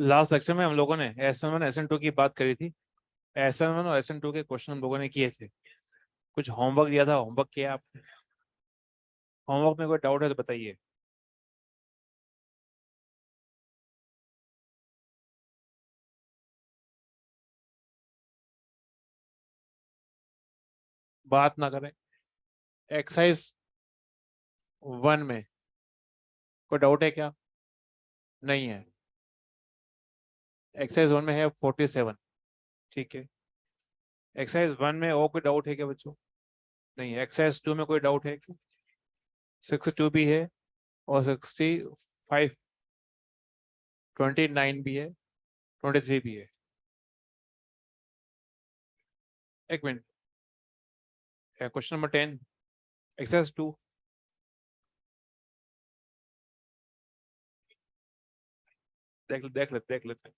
Last lecture में हम लोगों ने SN1 SN2 की बात करी थी। SN1 और SN2 के क्वेश्चन हम लोगों ने किए थे। कुछ होमवर्क दिया था, होमवर्क किया आपने? होमवर्क में कोई डाउट है तो बताइए। बात ना करें। एक्सरसाइज 1 में कोई डाउट है क्या? नहीं है। एक्सरसाइज 1 में है 47। ठीक है। एक्सरसाइज 1 में और कोई डाउट है क्या बच्चों? नहीं है। एक्सरसाइज 2 में कोई डाउट है क्या? 62 भी है और 65, 29 भी है, 23 भी है। एक मिनट। Question number 10, exercise 2। देख लेते हैं।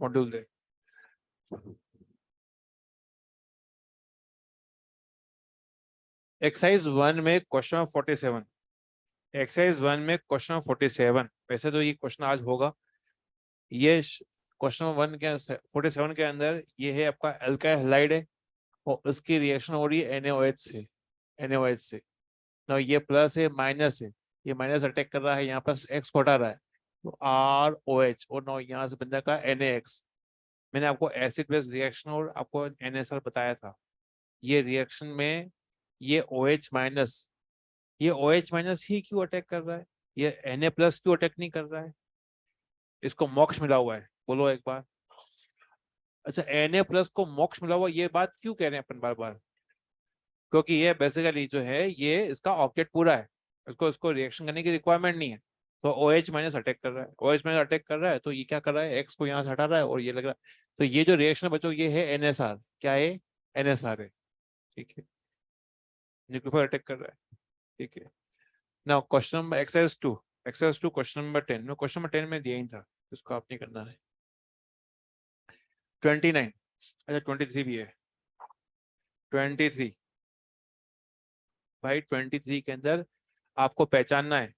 मॉड्यूल दे। एक्सरसाइज 1 में क्वेश्चन 47। एक्सरसाइज 1 में क्वेश्चन 47। वैसे तो ये क्वेश्चन आज होगा। ये क्वेश्चन 47 के अंदर ये है आपका अल्काइल हैलाइड है और उसकी रिएक्शन हो रही है NaOH से। NaOH से ना, ये प्लस है माइनस है। ये माइनस अटैक कर रहा है, यहाँ पर एक्स को हटा रहा है तो ROH और ना यहाँ से बन जाएगा NaX। मैंने आपको एसिड बेस रिएक्शन और आपको NaSR बताया था। ये रिएक्शन में ये OH माइनस, ये OH माइनस ही क्यों अटैक कर रहा है? ये Na प्लस क्यों अटैक नहीं कर रहा है? इसको मोक्ष मिला हुआ है, बोलो एक बार। अच्छा, Na प्लस को मोक्ष मिला हुआ, ये बात क्यों कह रहे हैं अपन बार बार? क्योंकि ये बेसिकली जो है ये इसका ऑक्टेट पूरा है। इसको इसको रिएक्शन करने की रिक्वायरमेंट नहीं है। तो OH माइनस अटैक कर रहा है, OH माइनस अटैक कर रहा है तो ये क्या कर रहा है, एक्स को यहाँ से हटा रहा है और ये लग रहा है। तो ये जो रिएक्शन बच्चों ये है NSR। क्या है? NSR है। ठीक है। न्यूक्लियोफाइल अटैक कर रहा है। ठीक है। Now question number exercise 2। Exercise 2 question number 10 में, क्वेश्चन नंबर 10 में दिया ही था, इसको आप नहीं करना है। 29। अच्छा 23 भी है। 23 भाई, 23 के अंदर आपको पहचानना है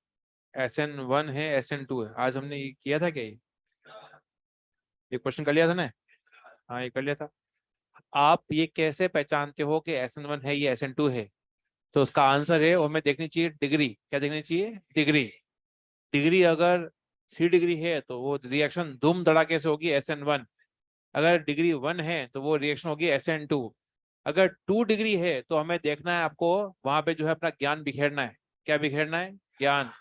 SN1 है SN2 है। आज हमने ये किया था क्या? ये क्वेश्चन कर लिया था ना? हाँ ये कर लिया था। आप ये कैसे पहचानते हो कि SN1 है ये SN2 है? तो उसका आंसर है, और हमें देखनी चाहिए डिग्री। क्या देखनी चाहिए? डिग्री। डिग्री अगर 3 डिग्री है तो वो रिएक्शन धूम धड़ाके से होगी SN1। अगर डिग्री 1 है तो वो रिएक्शन होगी SN2। अगर 2 डिग्री है तो हमें देखना है आपको वहां पे जो है अपना ज्ञान बिखेरना है। क्या बिखेरना है? ज्ञान।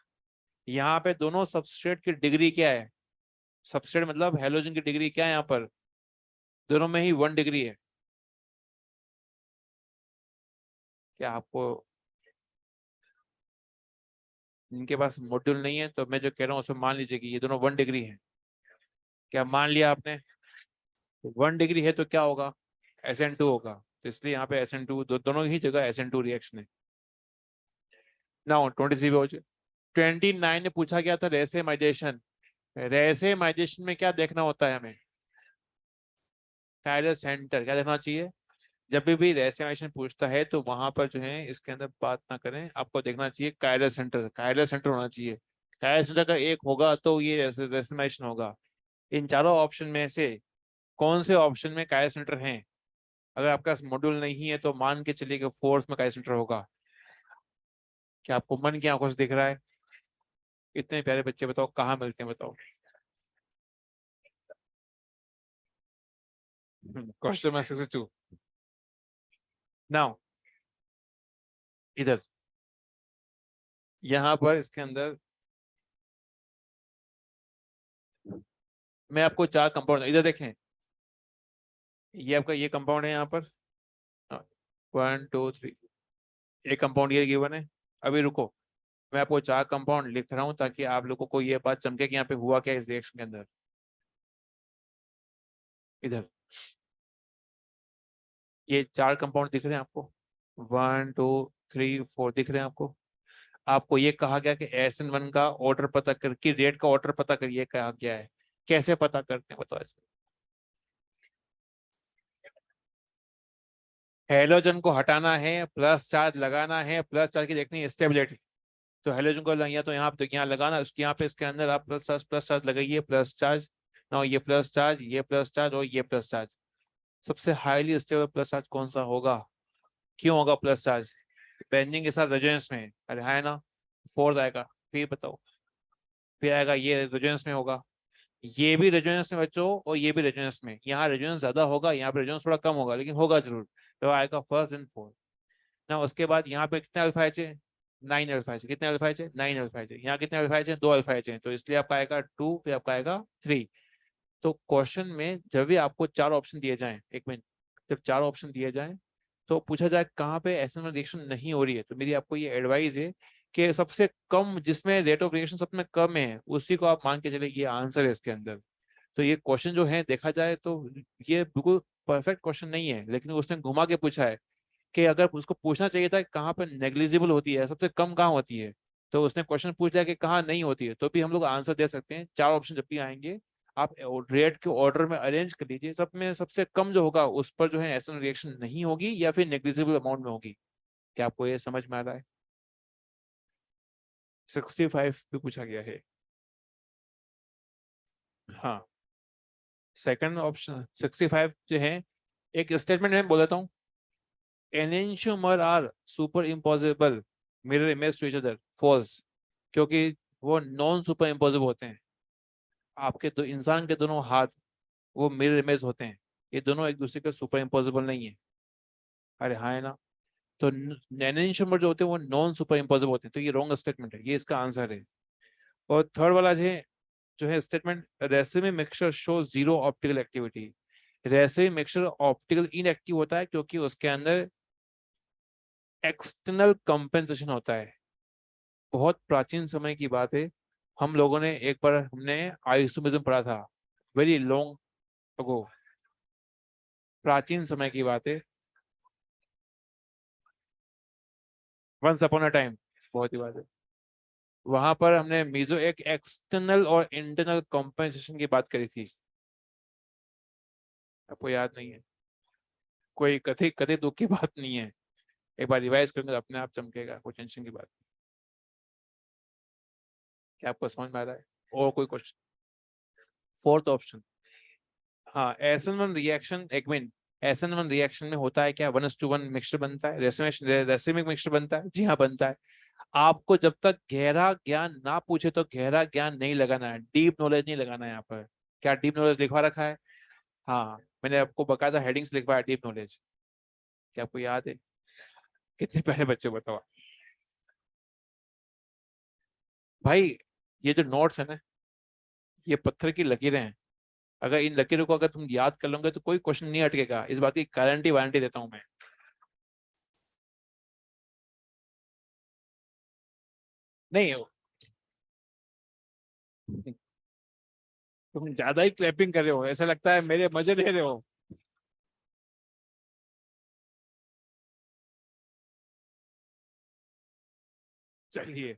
यहाँ पे दोनों सबस्ट्रेट की डिग्री क्या है? सबस्ट्रेट मतलब हेलोजन की डिग्री क्या है यहाँ पर? दोनों में ही 1 डिग्री है। क्या आपको इनके पास मॉड्यूल नहीं है तो मैं जो कह रहा हूँ उसमें मान लीजिए कि ये दोनों 1 डिग्री है। क्या मान लिया आपने? 1 डिग्री है तो क्या होगा? SN2 होगा। तो इसलिए यहाँ पे SN2 दोनों ही जगह SN2 रिएक्शन है। ना 23 पे हो जाए। 29 में पूछा गया था रेसेमाइजेशन। रेसेमाइजेशन में क्या देखना होता है हमें? Chiral centre. क्या देखना चाहिए? जब भी रेसेमाइजेशन पूछता है तो वहां पर जो है इसके अंदर बात ना करें, आपको देखना चाहिए कायरल सेंटर। कायरल सेंटर होना चाहिए। कायरल सेंटर का एक होगा तो ये रेसेमाइजेशन होगा। इन चारों ऑप्शन में से कौन से ऑप्शन में कायरल सेंटर है? अगर आपका मॉड्यूल नहीं है तो मान के चलिए कि फोर्थ में कायरल सेंटर होगा। क्या आपको मन की आंखों से दिख रहा है? इतने प्यारे बच्चे, बताओ कहाँ मिलते हैं बताओ। Question number 62। नाउ इधर, यहाँ पर इसके अंदर मैं आपको 4 कंपाउंड इधर देखें। ये आपका ये कंपाउंड है यहाँ पर 1 2 3। एक कंपाउंड ये गिवन है। अभी रुको, मैं आपको 4 कंपाउंड लिख रहा हूँ ताकि आप लोगों को ये बात चमके कि यहाँ पे हुआ क्या इस रिएक्शन के अंदर। इधर ये 4 कंपाउंड दिख रहे हैं आपको? 1 2 3 4 दिख रहे हैं आपको? आपको ये कहा गया कि SN1 का ऑर्डर पता कर, की रेट का ऑर्डर पता करिए, कहा गया है। कैसे पता करते हैं बताओ ऐसे? हेलोजन को हटाना है, प्लस चार्ज लगाना है, प्लस चार्ज की देखनी है स्टेबिलिटी। तो हेलोजन को या तो यहाँ पे यहाँ लगाना, उसके यहाँ पे इसके अंदर आप प्लस चार्ज लगाइए, प्लस चार्ज ना, ये प्लस चार्ज, ये प्लस चार्ज और ये प्लस चार्ज। सबसे हाईली स्टेबल प्लस चार्ज कौन सा होगा? क्यों होगा प्लस चार्ज? बेंजीन के साथ रेजोनेंस में, अरे है ना, फोर्थ आएगा। फिर बताओ, फिर आएगा ये रेजोनेंस में होगा, ये भी रेजोनेंस में बच्चों, और ये भी रेजोनेंस में। यहाँ रेजोनेंस ज्यादा होगा, यहाँ पे रेजोनेंस थोड़ा कम होगा, लेकिन होगा जरूर। तो आएगा फर्स्ट एंड फोर्थ ना। उसके बाद यहाँ पे कितने अल्फा एच है? 9 अल्फा एच। कितने अल्फा एच है? 9 अल्फा एच है। यहाँ कितने अल्फा एच है? 2 अल्फा एच है। तो इसलिए आपका आएगा 2, फिर आपका आएगा 3। तो क्वेश्चन में जब भी आपको 4 ऑप्शन दिए जाएं, एक मिनट, जब 4 ऑप्शन दिए जाएं तो पूछा जाए कहाँ पे एसिड रिएक्शन नहीं हो रही है, तो मेरी आपको ये एडवाइस है कि सबसे कम जिसमें रेट ऑफ रिएक्शन सब में कम है उसी को आप मान के चले, ये आंसर है इसके अंदर। तो ये क्वेश्चन जो है देखा जाए तो ये बिल्कुल परफेक्ट क्वेश्चन नहीं है, लेकिन उसने घुमा के पूछा है कि अगर उसको पूछना चाहिए था कहाँ पर नेग्लिजिबल होती है, सबसे कम कहाँ होती है, तो उसने क्वेश्चन पूछ लिया कि कहाँ नहीं होती है, तो भी हम लोग आंसर दे सकते हैं। 4 ऑप्शन जब भी आएंगे आप रेट के ऑर्डर में अरेंज कर लीजिए, सब में सबसे कम जो होगा उस पर जो है एसिड रिएक्शन नहीं होगी या फिर नेग्लिजिबल अमाउंट में होगी। क्या आपको ये समझ में आ रहा है? 65 भी पूछा गया है। हाँ, सेकंड ऑप्शन 65 जो है, एक स्टेटमेंट में बोल देता हूँ, enantiomer are superimposable mirror image to each other, false, क्योंकि वो नॉन सुपर इम्पोजिबल होते हैं। आपके दो इंसान के दोनों हाथ वो मिरर इमेज होते हैं, ये दोनों एक दूसरे के सुपर इम्पोजिबल नहीं है। अरे हाँ है ना। तो एनेंशियोमर जो होते हैं वो नॉन सुपर इम्पोजिबल होते हैं, तो ये रॉन्ग स्टेटमेंट है, ये इसका आंसर है। और थर्ड वाला जो है statement, racemic mixture show zero optical activity. Racemic mixture optical inactive होता है क्योंकि उसके अंदर एक्सटर्नल कंपेंसेशन होता है। बहुत प्राचीन समय की बात है, हम लोगों ने एक बार हमने आइसोमेरिज्म पढ़ा था, वेरी लॉन्ग अगो, प्राचीन समय की बात है, वंस अपॉन अ टाइम, बहुत ही बात है। वहां पर हमने मीजो एक एक्सटर्नल और इंटरनल कंपेंसेशन की बात करी थी। आपको याद नहीं है? कोई कथित कथित दुख की बात नहीं है, एक बार रिवाइज करेंगे तो अपने आप चमकेगा, कोई टेंशन की बात नहीं। क्या आपको समझ में आ रहा है? और कोई क्वेश्चन? फोर्थ ऑप्शन, हाँ, SN1 रिएक्शन, एक मिनट, SN1 रिएक्शन में होता है क्या? 1:1 मिक्सचर बनता है, रेसिमिक मिक्सचर बनता है, जी हाँ बनता है। आपको जब तक गहरा ज्ञान ना पूछे तो गहरा ज्ञान नहीं लगाना है, डीप नॉलेज नहीं लगाना है यहाँ पर। क्या डीप नॉलेज लिखवा रखा है? हाँ, मैंने आपको बकायदा हेडिंग्स लिखवाया डीप नॉलेज। क्या आपको याद है? कितने पहले बच्चे बताओ भाई। ये जो नोट्स है ना, ये पत्थर की लकीरें हैं, अगर इन लकीरों को अगर तुम याद कर लोगे तो कोई क्वेश्चन नहीं अटकेगा, इस बात की गारंटी वारंटी देता हूं मैं। नहीं, तुम ज्यादा ही क्लैपिंग कर रहे हो, ऐसा लगता है मेरे मजे ले रहे हो। चलिए,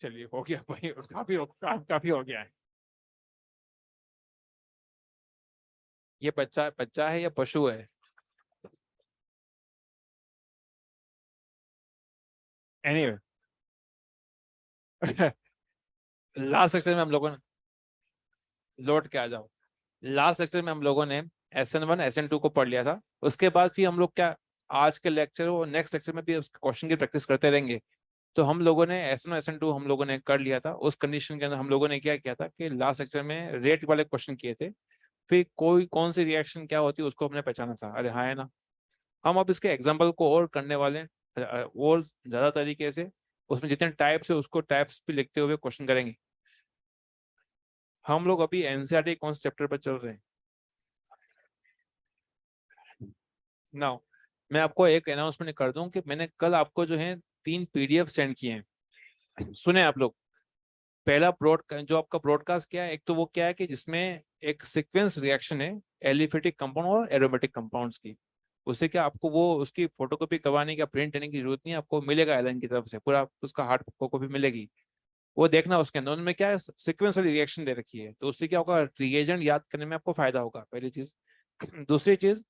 चलिए हो गया भाई, काफी हो गया है। ये बच्चा बच्चा है या पशु है? एनीवे, लास्ट सेक्शन में हम लोगों ने, लौट के आ जाओ, लास्ट सेक्शन में हम लोगों ने SN1 SN2 को पढ़ लिया था। उसके बाद फिर हम लोग क्या, आज के लेक्चर और नेक्स्ट लेक्चर में भी उस क्वेश्चन की प्रैक्टिस करते रहेंगे। तो हम लोगों ने SN1 SN2 हम लोगों ने कर लिया था, उस कंडीशन के अंदर हम लोगों ने क्या किया था कि लास्ट सेक्शन में रेट वाले क्वेश्चन किए थे, फिर कोई कौन सी रिएक्शन क्या होती है उसको हमने पहचाना था। अरे हाँ है ना। हम अब इसके एग्जाम्पल को और करने वाले हैं, और ज्यादा तरीके से, उसमें जितने टाइप्स है उसको टाइप्स भी लिखते हुए क्वेश्चन करेंगे। हम लोग अभी NCERT कौन से चैप्टर पर चल रहे हैं ना? मैं आपको एक अनाउंसमेंट कर दूं कि मैंने कल आपको जो है 3 PDF सेंड किए हैं, सुने आप लोग? पहला जो आपका ब्रॉडकास्ट क्या है, एक तो वो क्या है कि जिसमें एक सीक्वेंस रिएक्शन है एलिफेटिक कंपाउंड और एरोमेटिक कंपाउंड्स की। उससे क्या आपको वो उसकी फोटोकॉपी करवाने की, प्रिंट करने की जरूरत नहीं है, आपको मिलेगा एलन की तरफ से पूरा उसका हार्ड कॉपी मिलेगी। वो देखना, उसके अंदर उनमें क्या है, सीक्वेंस वाली रिएक्शन दे रखी है, तो उससे क्या होगा, रिएजेंट याद करने में आपको फायदा होगा, पहली चीज। दूसरी चीज,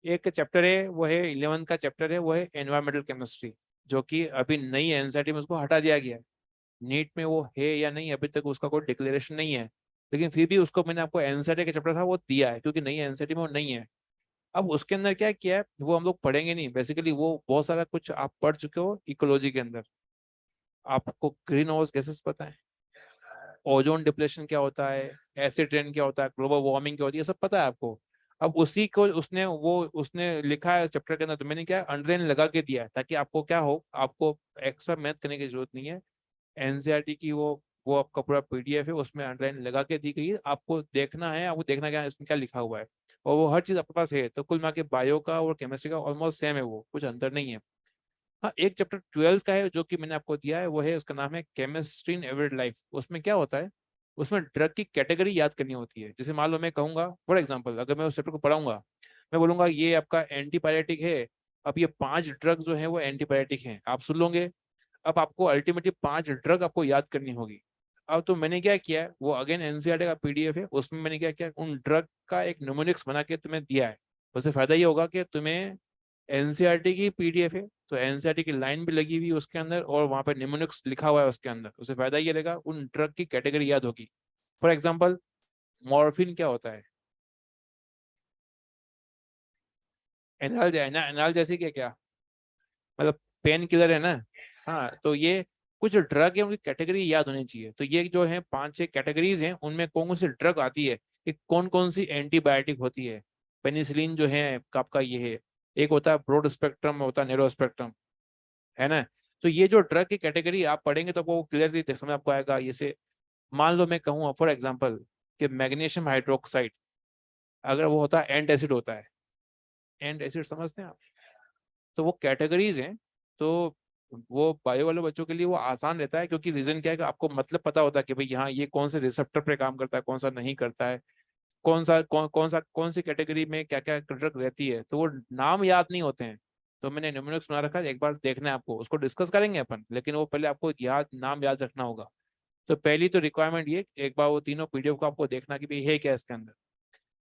एक चैप्टर है वो है 11 का चैप्टर है, वो है एनवायरमेंटल केमिस्ट्री, जो कि अभी नई एनसीईआरटी में उसको हटा दिया गया है। नीट में वो है या नहीं अभी तक उसका कोई डिक्लेरेशन नहीं है, लेकिन फिर भी उसको मैंने आपको एनसीईआरटी का चैप्टर था वो दिया है, क्योंकि नई एनसीईआरटी में वो नहीं है। अब उसके अंदर क्या किया है वो हम लोग पढ़ेंगे नहीं, बेसिकली वो बहुत सारा कुछ आप पढ़ चुके हो इकोलॉजी के अंदर। आपको ग्रीन हाउस गैसेस पता है, ओजोन डिप्लेशन क्या होता है, एसिड रेन क्या होता है, ग्लोबल वार्मिंग क्या होती है, ये सब पता है आपको। अब उसी को उसने लिखा है चैप्टर के अंदर, तो मैंने क्या अंडरलाइन लगा के दिया है, ताकि आपको क्या हो, आपको एक्स्ट्रा मैथ करने की जरूरत नहीं है। एनसीईआरटी की वो आपका पूरा पीडीएफ है, उसमें अंडरलाइन लगा के दी गई है, आपको देखना है, आपको देखना क्या है इसमें क्या लिखा हुआ है, और वो हर चीज आपके पास है। तो कुल मिला के बायो का और केमिस्ट्री का ऑलमोस्ट सेम है, वो कुछ अंतर नहीं है। हाँ, एक चैप्टर 12 का है जो कि मैंने आपको दिया है, वो है उसका नाम है केमिस्ट्री इन एवरीडे लाइफ। उसमें क्या होता है, उसमें ड्रग की कैटेगरी याद करनी होती है। जैसे मान लो मैं कहूंगा फॉर एग्जांपल, अगर मैं उस चैप्टर को पढ़ाऊंगा, मैं बोलूंगा ये आपका एंटीबायोटिक है, अब ये 5 ड्रग जो है वो एंटीबायोटिक हैं, आप सुन लोगे। अब आपको अल्टीमेटली 5 ड्रग आपको याद करनी होगी। अब तो मैंने क्या किया है, वो अगेन एनसीईआरटी का पीडीएफ है, उसमें मैंने क्या किया, उन ड्रग का एक न्यूमेरिक्स बना के तुम्हें दिया है। उससे फायदा ये होगा कि तुम्हें एनसीईआरटी की पीडीएफ है, तो एनसीईआरटी की लाइन भी लगी हुई है उसके अंदर, और वहां पर निमोनिक्स लिखा हुआ है उसके अंदर। उससे फायदा ये रहेगा, उन ड्रग की कैटेगरी याद होगी। फॉर एग्जांपल, मॉर्फिन क्या होता है, एनाल जैसी क्या क्या, मतलब पेन किलर है ना। हाँ, तो ये कुछ ड्रग है, उनकी कैटेगरी याद होनी चाहिए। तो ये जो है 5-6 कैटेगरीज हैं, उनमें कौन कौन सी ड्रग आती है, कि कौन कौन सी एंटीबायोटिक होती है। पेनिसिलिन जो है आपका ये है, एक होता है ब्रॉड स्पेक्ट्रम, होता है नैरो स्पेक्ट्रम, है ना। तो ये जो ड्रग की कैटेगरी आप पढ़ेंगे तो आपको क्लियरली समझ आपको आएगा। जैसे मान लो मैं कहूँ फॉर एग्जांपल कि मैग्नीशियम हाइड्रोक्साइड, अगर वो होता है एंट एसिड होता है, एंट एसिड समझते हैं आप। तो वो कैटेगरीज हैं। तो वो बायो वाले बच्चों के लिए वो आसान रहता है, क्योंकि रीजन क्या है कि आपको मतलब पता होता है कि भाई यहाँ ये कौन से रिसेप्टर पे काम करता है, कौन सा नहीं करता है, कौन सी कैटेगरी में क्या क्या ड्रग रहती है, तो वो नाम याद नहीं होते हैं। तो मैंने न्यूमेरिक्स बना रखा है, एक बार देखना है आपको, उसको डिस्कस करेंगे अपन, लेकिन वो पहले आपको नाम याद रखना होगा। तो पहली तो रिक्वायरमेंट ये, एक बार वो तीनों पीडीएफ को आपको देखना कि भाई है क्या इसके अंदर।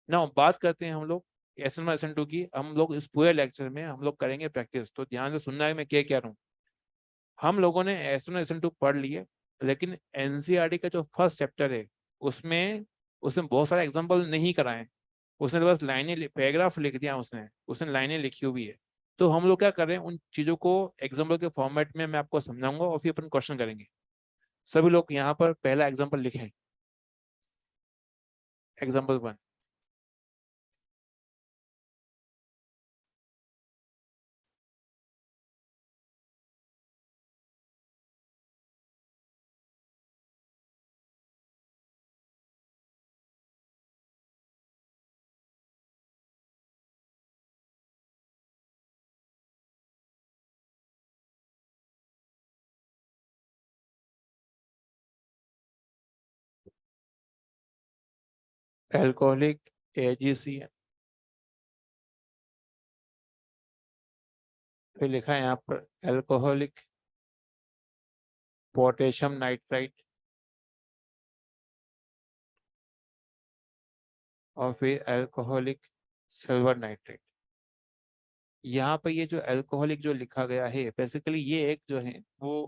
ना बात करते हैं हम लोग SN1 SN2 की। हम लोग इस पूरे लेक्चर में हम लोग करेंगे प्रैक्टिस, तो ध्यान से सुनना है मैं क्या कह रहा हूँ। हम लोगों ने SN1 SN2 पढ़ लिए, लेकिन एनसीईआरटी का जो फर्स्ट चैप्टर है, उसमें उसने बहुत सारे एग्जाम्पल नहीं कराए। उसने तो बस लाइनें पैराग्राफ लिख दिया, उसने उसने लाइनें लिखी हुई है। तो हम लोग क्या कर रहे हैं, उन चीजों को एग्जाम्पल के फॉर्मेट में मैं आपको समझाऊंगा, और फिर अपन क्वेश्चन करेंगे। सभी लोग यहाँ पर पहला एग्जाम्पल लिखें, एग्जाम्पल 1। एल्कोहलिक AgCN, फिर लिखा है यहाँ पर एल्कोहलिक पोटेशियम नाइट्राइट, और फिर अल्कोहलिक सिल्वर नाइट्रेट। यहाँ पे ये जो अल्कोहलिक जो लिखा गया है, बेसिकली ये एक जो है वो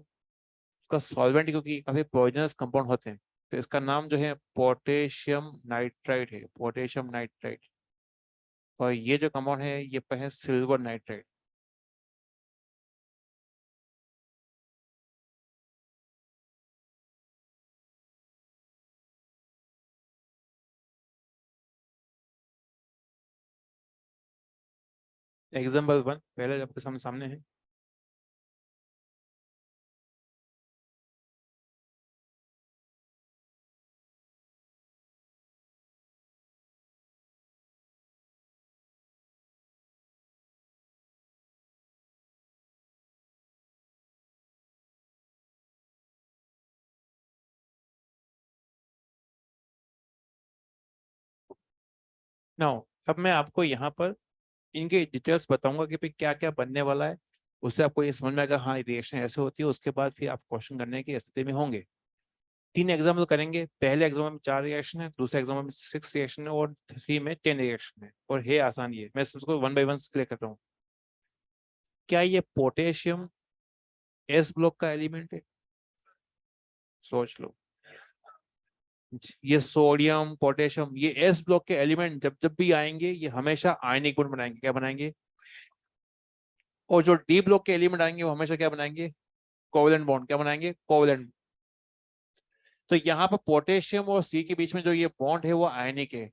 उसका सॉल्वेंट, क्योंकि काफी पॉइजनस कंपाउंड होते हैं, तो इसका नाम जो है पोटेशियम नाइट्राइट है, पोटेशियम नाइट्राइट। और ये जो कंपाउंड है ये पे है सिल्वर नाइट्राइट। एग्जाम्पल 1 पहले आपके सामने सामने है। नाउ अब मैं आपको यहाँ पर इनके डिटेल्स बताऊंगा कि भाई क्या क्या बनने वाला है। उससे आपको ये समझ में आएगा, हाँ रिएक्शन ऐसे होती है, उसके बाद फिर आप क्वेश्चन करने की स्थिति में होंगे। 3 एग्जाम्पल करेंगे। पहले एग्जाम्पल में 4 रिएक्शन है, दूसरे एग्जाम्पल में 6 रिएक्शन है, और 3 में 10 रिएक्शन है। और है आसान, ये मैं इसको 1 बाय 1 क्लियर कर रहा हूँ। क्या ये पोटेशियम एस ब्लॉक का एलिमेंट है? सोच लो। ये सोडियम पोटेशियम ये एस ब्लॉक के एलिमेंट जब जब भी आएंगे ये हमेशा आयनिक बॉन्ड बनाएंगे। क्या बनाएंगे? और जो डी ब्लॉक के एलिमेंट आएंगे वो हमेशा क्या बनाएंगे? Covalent bond. क्या बनाएंगे? कोवलेंट। तो यहाँ पर पोटेशियम और सी के बीच में जो ये बॉन्ड है वो आयनिक है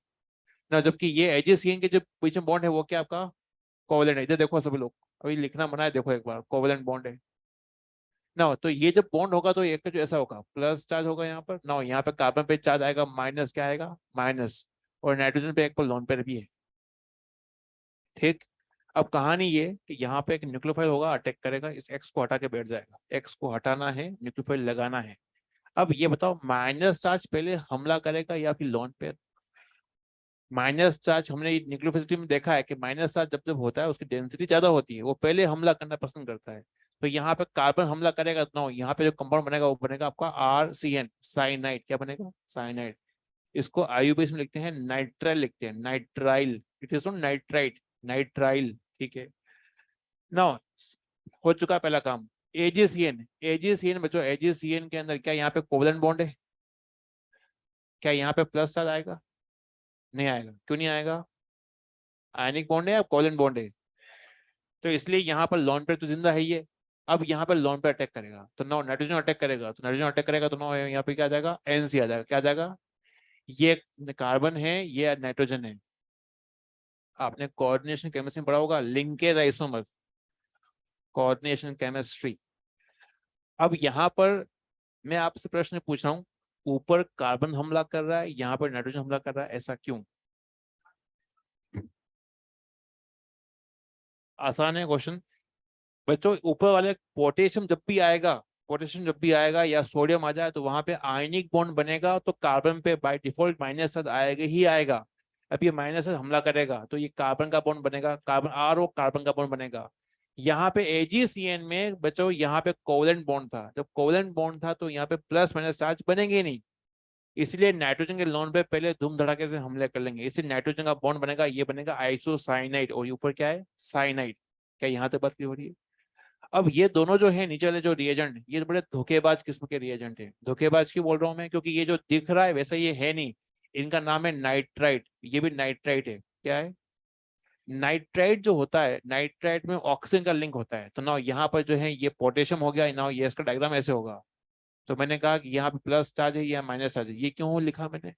ना, जबकि ये एजीसीएन के जो बीच में बॉन्ड है वो क्या आपका? कोवलेंट है। इधर देखो सभी लोग, अभी लिखना मना है, देखो एक बार कोवलेंट बॉन्ड है ना। तो ये जब बॉन्ड होगा तो एक जो ऐसा होगा प्लस चार्ज होगा यहाँ पर ना, यहाँ पे कार्बन पे चार्ज आएगा माइनस, क्या आएगा? माइनस। और नाइट्रोजन पे एक पर लोन पेयर भी है। ठीक। अब कहानी ये कि यहाँ पे एक न्यूक्लियोफाइल होगा, अटैक करेगा, इस एक्स को हटा के बैठ जाएगा। एक्स को हटाना है, न्यूक्लियोफाइल लगाना है। अब ये बताओ माइनस चार्ज पहले हमला करेगा या फिर लोन पेयर? माइनस चार्ज हमने न्यूक्लियोफिलिटी में देखा है कि माइनस चार्ज जब जब होता है उसकी डेंसिटी ज्यादा होती है, वो पहले हमला करना पसंद करता है। तो यहाँ पे कार्बन हमला करेगा तो यहाँ पे जो कंपाउंड बनेगा वो बनेगा आपका RCN, साइनाइड। क्या बनेगा? साइनाइड। इसको आईयूपीएच में लिखते हैं नाइट्राइल, लिखते हैं nitrile. It is not nitrite, nitrile. ठीक है ना। हो चुका पहला काम। एजीसीएन, एजीसीएन बच्चों, एजीसीएन के अंदर क्या यहाँ पे कोवलेंट बॉन्ड है? क्या यहाँ पे प्लस चार्ज आएगा? नहीं आएगा। क्यों नहीं आएगा? आयनिक बॉन्ड है या कोवलेंट बॉन्ड है? तो इसलिए यहाँ पर लोन पेयर तो जिंदा है ये। अब यहाँ पर लोन पे अटैक करेगा तो नो, नाइट्रोजन अटैक करेगा तो नाइट्रोजन अटैक करेगा तो नो, यहाँ पे क्या आ जाएगा? एनसी आ जाएगा। क्या आ जाएगा? ये कार्बन है, ये नाइट्रोजन है। आपने कोऑर्डिनेशन केमिस्ट्री में पढ़ा होगा, लिंकेज आइसोमर, कोऑर्डिनेशन केमिस्ट्री। अब यहाँ पर मैं आपसे प्रश्न पूछ रहा हूँ, ऊपर कार्बन हमला कर रहा है, यहाँ पर नाइट्रोजन हमला कर रहा है, ऐसा क्यों? आसान है क्वेश्चन बच्चों। ऊपर वाले पोटेशियम जब भी आएगा, पोटेशियम जब भी आएगा या सोडियम आ जाए तो वहां पे आयनिक बॉन्ड बनेगा, तो कार्बन पे बाय डिफॉल्ट माइनस चार्ज आएगा ही आएगा। अब ये माइनस चार्ज हमला करेगा तो ये कार्बन का बॉन्ड बनेगा, कार्बन आर और कार्बन का बॉन्ड बनेगा। यहाँ पे एजीसीएन में बच्चों यहाँ पे कोवलेंट बॉन्ड था, जब कोवलेंट बॉन्ड था तो यहाँ पे प्लस माइनस चार्ज बनेंगे नहीं। इसलिए नाइट्रोजन के लोन पे पहले धूम धड़ाके से हमले कर लेंगे, इसलिए नाइट्रोजन का बॉन्ड बनेगा, ये बनेगा आइसोसाइनाइड, और ऊपर क्या है? साइनाइड। क्या यहाँ तक बात क्लियर हो रही है? अब ये दोनों जो है नीचे वाले जो रिएजेंट, ये बड़े धोखेबाज किस्म के रिएजेंट है। धोखेबाज क्यों बोल रहा हूं मैं? क्योंकि ये जो दिख रहा है वैसा ये है नहीं। इनका नाम है नाइट्राइट, ये भी नाइट्राइट है। क्या है? नाइट्राइट जो होता है, नाइट्राइट में ऑक्सीजन का लिंक होता है। तो ना यहाँ पर जो है ये पोटेशियम हो गया ना, ये इसका डायग्राम ऐसे होगा। तो मैंने कहा कि यहाँ पे प्लस चार्ज है या माइनस चार्ज है, ये क्यों लिखा मैंने?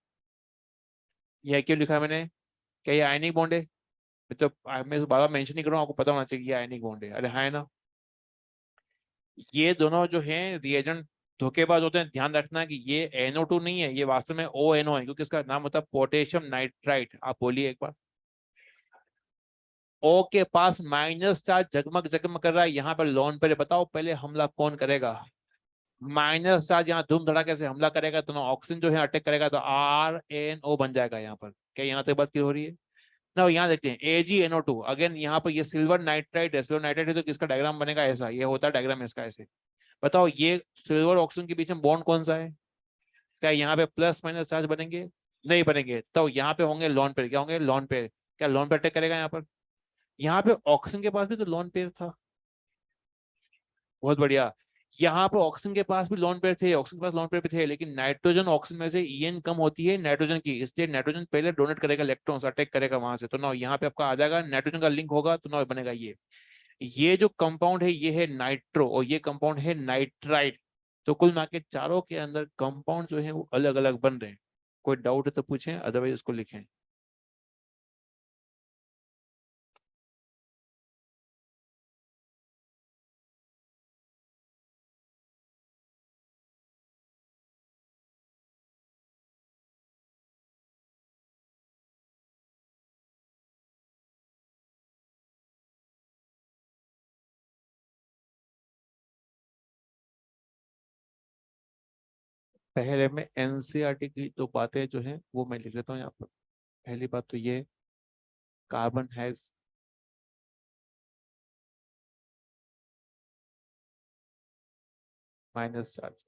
यह क्यों लिखा मैंने? क्या ये आयनिक बॉन्ड है? तो मैं बार बार मेंशन नहीं कर रहा हूँ, आपको पता होना चाहिए ये आयनिक बॉन्ड है। अरे हाँ, है ना। ये दोनों जो हैं रिएजेंट धोखेबाज होते हैं। ध्यान रखना कि ये NO2 नहीं है, ये वास्तव में ONO है, क्योंकि इसका नाम होता है पोटेशियम नाइट्राइट। आप बोलिए एक बार। O के पास माइनस चार्ज जगमग जगमग कर रहा है, यहाँ पर लोन पर। बताओ पहले हमला कौन करेगा? माइनस चार्ज यहाँ धूम धड़ाके से हमला करेगा तो ना ऑक्सीजन जो है अटैक करेगा, तो RNO बन जाएगा यहाँ पर। क्या यहाँ तक बात क्लियर हो रही है ना? यहाँ देखते हैं AgNO2 अगेन, यहाँ पर ये सिल्वर नाइट्राइट है। सिल्वर नाइट्राइट है तो किसका डायग्राम बनेगा? ऐसा ये होता है डायग्राम इसका ऐसे। बताओ ये सिल्वर ऑक्सीजन के बीच में बॉन्ड कौन सा है? क्या यहाँ पे प्लस माइनस चार्ज बनेंगे? नहीं बनेंगे। तो यहाँ पे होंगे लॉन पेयर। क्या होंगे? Lone pair. क्या लॉन पेयर अटैक करेगा यहाँ पर? यहाँ पे ऑक्सीजन के पास भी तो लॉन पेयर था। बहुत बढ़िया। यहाँ पर ऑक्सीजन के पास भी लॉन पेयर थे, ऑक्सीजन के पास लॉन पेयर भी थे, लेकिन नाइट्रोजन ऑक्सीजन में से EN कम होती है नाइट्रोजन की, इसलिए नाइट्रोजन पहले डोनेट करेगा इलेक्ट्रॉन्स, अटैक करेगा वहां से। तो ना यहाँ पे आपका आ जाएगा नाइट्रोजन का लिंक होगा तो ना बनेगा ये जो कंपाउंड है ये है नाइट्रो, और ये कंपाउंड है नाइट्राइट। तो कुल मिला के चारों के अंदर कंपाउंड जो है वो अलग अलग बन रहे हैं। कोई डाउट है तो पूछें, अदरवाइज इसको लिखें। पहले में NCERT की तो बातें जो है वो मैं लिख लेता हूँ यहाँ पर। पहली बात तो ये, कार्बन हैज माइनस चार्ज।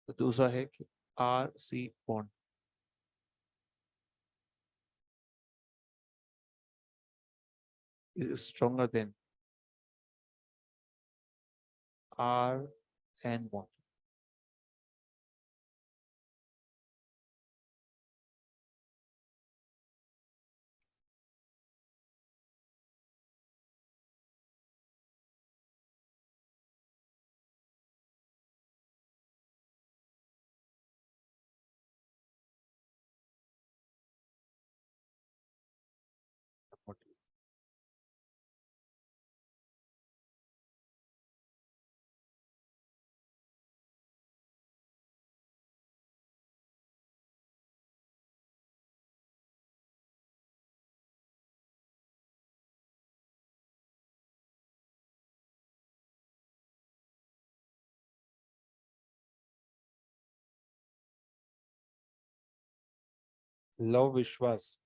तो दूसरा है कि R C bond is stronger than R N bond. Love विश्वास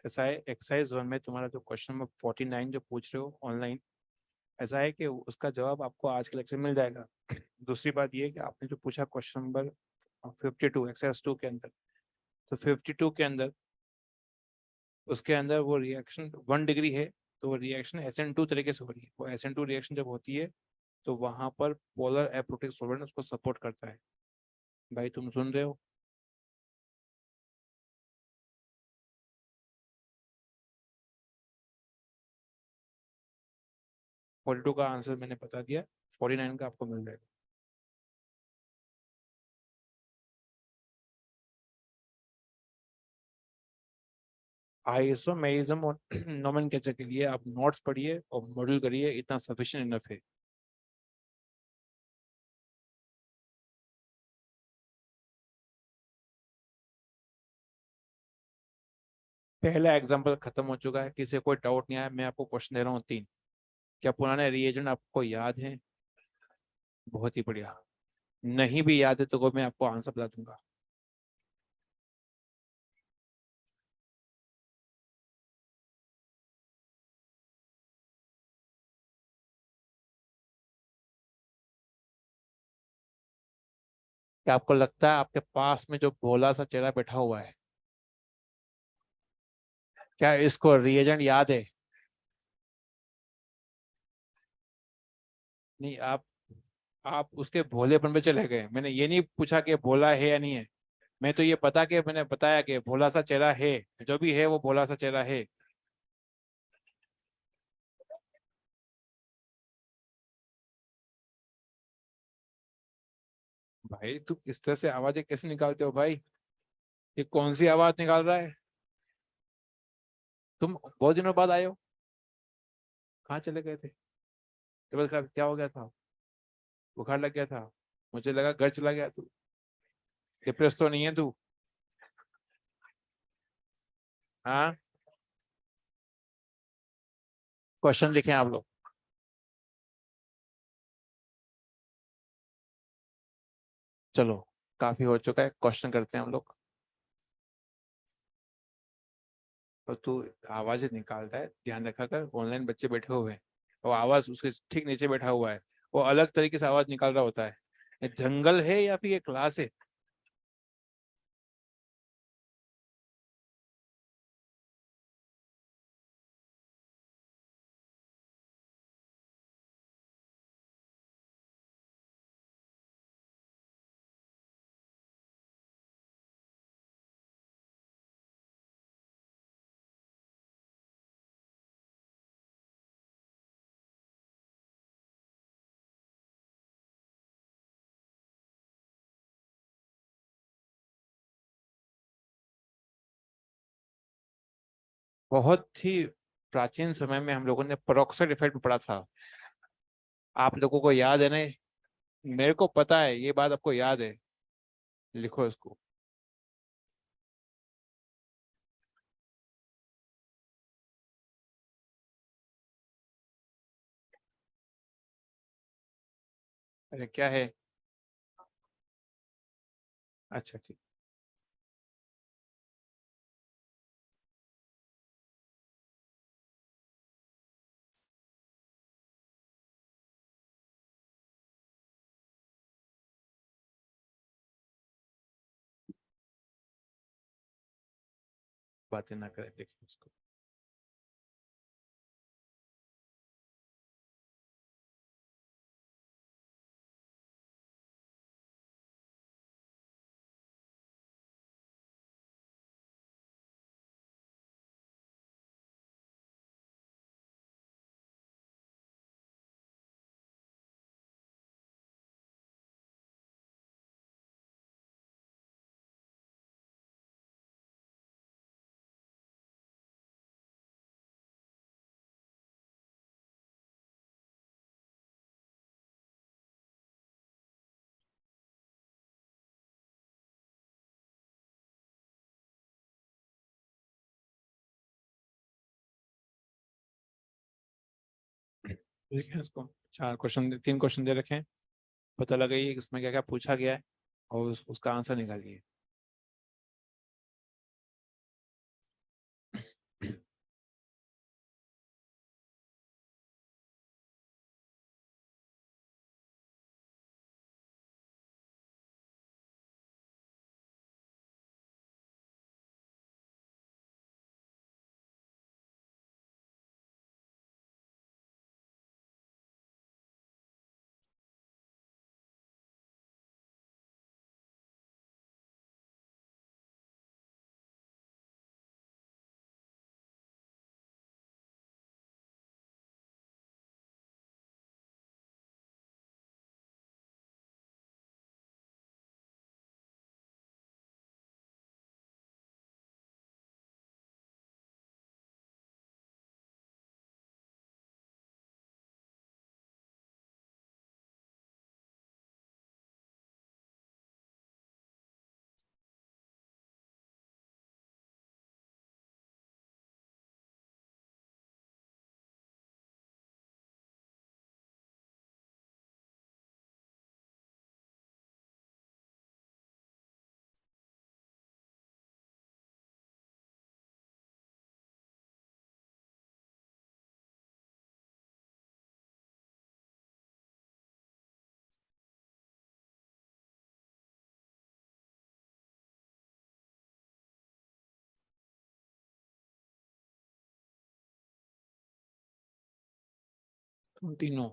ऐसा है, एक्सरसाइज 1 में तुम्हारा जो क्वेश्चन नंबर 49 जो पूछ रहे हो ऑनलाइन, ऐसा है कि उसका जवाब आपको आज के लेक्चर में मिल जाएगा। दूसरी बात ये है कि आपने जो पूछा क्वेश्चन नंबर 52 एक्सरसाइज 2 के अंदर, तो 52 के अंदर उसके अंदर वो रिएक्शन 1 डिग्री है, तो वो रिएक्शन SN2 तरीके से हो रही है। वो SN2 रिएक्शन जब होती है तो वहां पर पोलर एप्रोटिक सॉल्वेंट उसको सपोर्ट करता है। भाई तुम सुन रहे हो? 42 का आंसर मैंने बता दिया, 49 का आपको मिल जाएगा। आइसोमेरिज्म और नोमेनक्लेचर के लिए आप नोट्स पढ़िए और मॉड्यूल करिए, इतना सफिशिएंट इनफ है। पहला एग्जांपल खत्म हो चुका है, किसी को कोई डाउट नहीं आया। मैं आपको क्वेश्चन दे रहा हूँ 3। क्या पुराने रिएजेंट आपको याद है? बहुत ही बढ़िया। नहीं भी याद है तो मैं आपको आंसर बता दूंगा। क्या आपको लगता है आपके पास में जो भोला सा चेहरा बैठा हुआ है, क्या इसको रिएजेंट याद है? नहीं, आप उसके भोलेपन पे चले गए। मैंने ये नहीं पूछा कि भोला है या नहीं है। मैं तो ये पता कि मैंने बताया कि भोला सा चेहरा है, जो भी है वो भोला सा चेहरा है। भाई तू इस तरह से आवाजें कैसे निकालते हो भाई? ये कौन सी आवाज निकाल रहा है? तुम बहुत दिनों बाद आए हो, कहाँ चले गए थे? तबीयत खराब क्या हो गया था? बुखार लग गया था? मुझे लगा घर चला गया तू। डिप्रेस तो नहीं है तू? हाँ। क्वेश्चन लिखे आप लोग। चलो, काफी हो चुका है, क्वेश्चन करते हैं हम लोग। और तू आवाजें निकालता है, ध्यान रखा कर, ऑनलाइन बच्चे बैठे हुए हैं। वो आवाज उसके ठीक नीचे बैठा हुआ है, वो अलग तरीके से आवाज निकाल रहा होता है। ये जंगल है या फिर ये क्लास है? बहुत ही प्राचीन समय में हम लोगों ने पेरोक्साइड इफेक्ट पढ़ा था। आप लोगों को याद है ना? मेरे को पता है ये बात, आपको याद है? लिखो इसको। अरे क्या है? अच्छा ठीक। बातें ना करें, देखिए उसको। देखिए इसको, 4 क्वेश्चन, 3 क्वेश्चन दे रखे हैं, पता लगाइए कि उसमें क्या क्या पूछा गया है और उसका आंसर निकालिए। तुम तीनों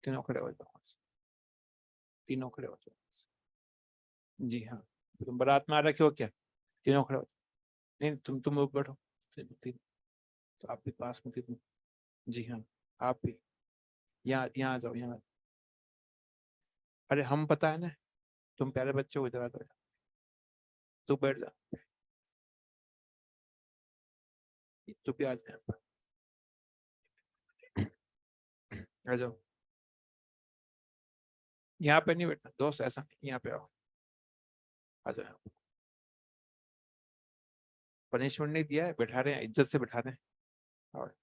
तीनों खड़े हो जाओ वहाँ से। तीनों खड़े हो जाओ वहाँ से। जी हाँ, तुम बारात में आ रखे हो क्या? तीनों खड़े हो जाओ। नहीं, तुम ऊपर बैठो। तीन, तो आप भी पास में तीनों। जी हाँ, आप भी यहाँ यहाँ आ जाओ, यहाँ। अरे हम पता है ना, तुम प्यारे बच्चे हो, इधर आ जाओ। तू बैठ जा, तू भी आ जा, आ जाओ। यहाँ पे नहीं बैठना दोस्त, ऐसा नहीं, यहाँ पे आओ, आ जाओ। पनिशमेंट नहीं दिया है, बैठा रहे हैं, इज्जत से बैठा रहे हैं। और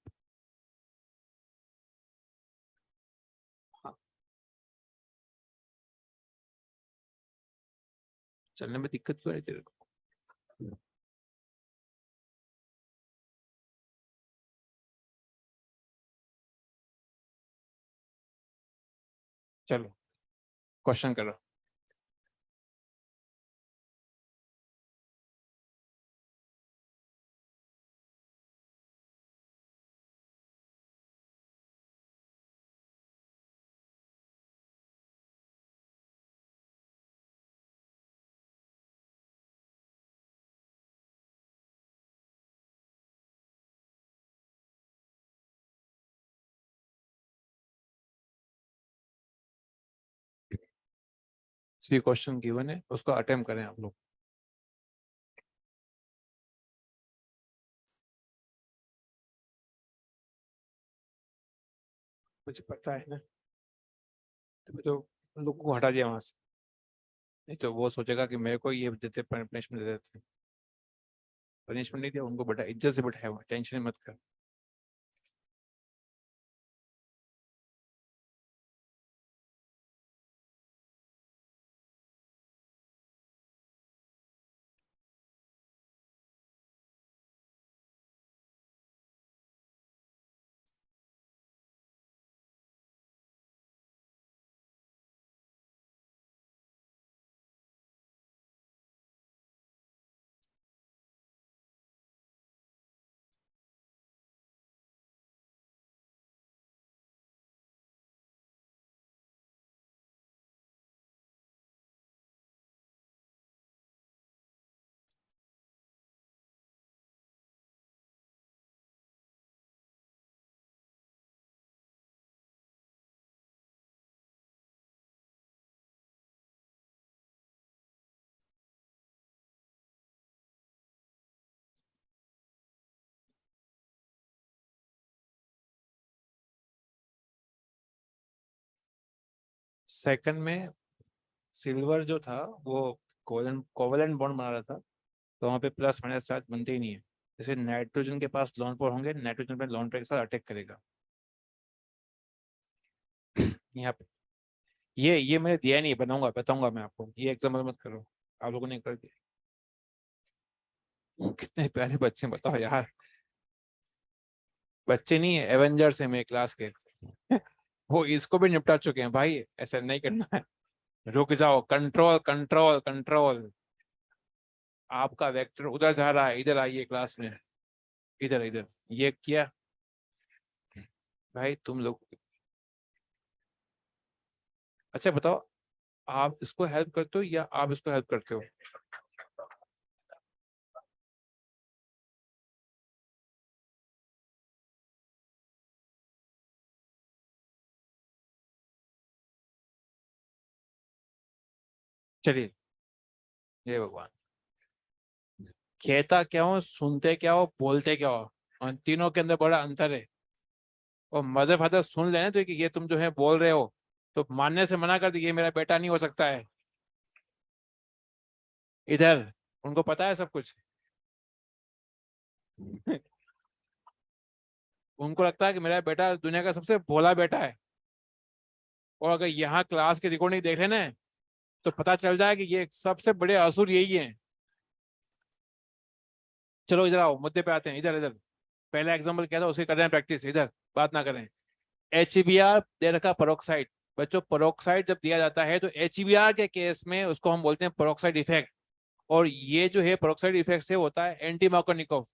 हाँ, चलने में दिक्कत क्यों है तेरे को? चलो, क्वेश्चन करो। सी क्वेश्चन गिवन है, उसको अटेम्प्ट करें आप लोग। मुझे पता है ना, तो लोगों को हटा दिया वहां से। नहीं तो वो सोचेगा कि मेरे को ये देते, पनिशमेंट दे देते। पनिशमेंट नहीं दिया उनको, बैठा इज्जत से बैठाया हुआ, टेंशन मत कर। सेकंड में सिल्वर जो था वो कोवेलेंट बॉन्ड बना रहा था, तो वहाँ पे प्लस माइनस चार्ज बनते ही नहीं है। जैसे नाइट्रोजन के पास लोन पेयर होंगे, नाइट्रोजन पे लोन पेयर के साथ अटैक करेगा। यहाँ पे ये मैंने दिया नहीं, बनाऊंगा, बताऊंगा मैं आपको, ये एग्जाम्पल मत करो, आप लोगों ने कर दिया। कितने प्यारे बच्चे हैं, बताओ यार। बच्चे नहीं है, एवेंजर्स है मेरे क्लास के। वो इसको भी निपटा चुके हैं भाई, ऐसा नहीं करना है। रुक जाओ, कंट्रोल कंट्रोल कंट्रोल। आपका वेक्टर उधर जा रहा है, इधर आइए क्लास में, इधर इधर। ये किया भाई तुम लोग। अच्छा बताओ, आप इसको हेल्प करते हो या आप इसको हेल्प करते हो? चलिए, ये भगवान, कहता क्या हो, सुनते क्या हो, बोलते क्या हो, और तीनों के अंदर बड़ा अंतर है। और मदर फादर सुन लेना तो कि ये तुम जो है बोल रहे हो, तो मानने से मना कर दी, ये मेरा बेटा नहीं हो सकता है। इधर उनको पता है सब कुछ। उनको लगता है कि मेरा बेटा दुनिया का सबसे भोला बेटा है। और अगर यहाँ क्लास की रिकॉर्डिंग देख लेना, तो पता चल जाए कि ये सबसे बड़े असुर यही हैं। चलो इधर आओ, मुद्दे पे आते हैं, इधर इधर। पहला एग्जाम्पल क्या था, उसकी कर रहे हैं प्रैक्टिस, इधर बात ना करें। HBr दे रखा परोक्साइड। बच्चों, परोक्साइड जब दिया जाता है तो HBr के केस में उसको हम बोलते हैं परोक्साइड इफेक्ट। और ये जो है परोक्साइड इफेक्ट से होता है एंटी मार्कोनिकोव।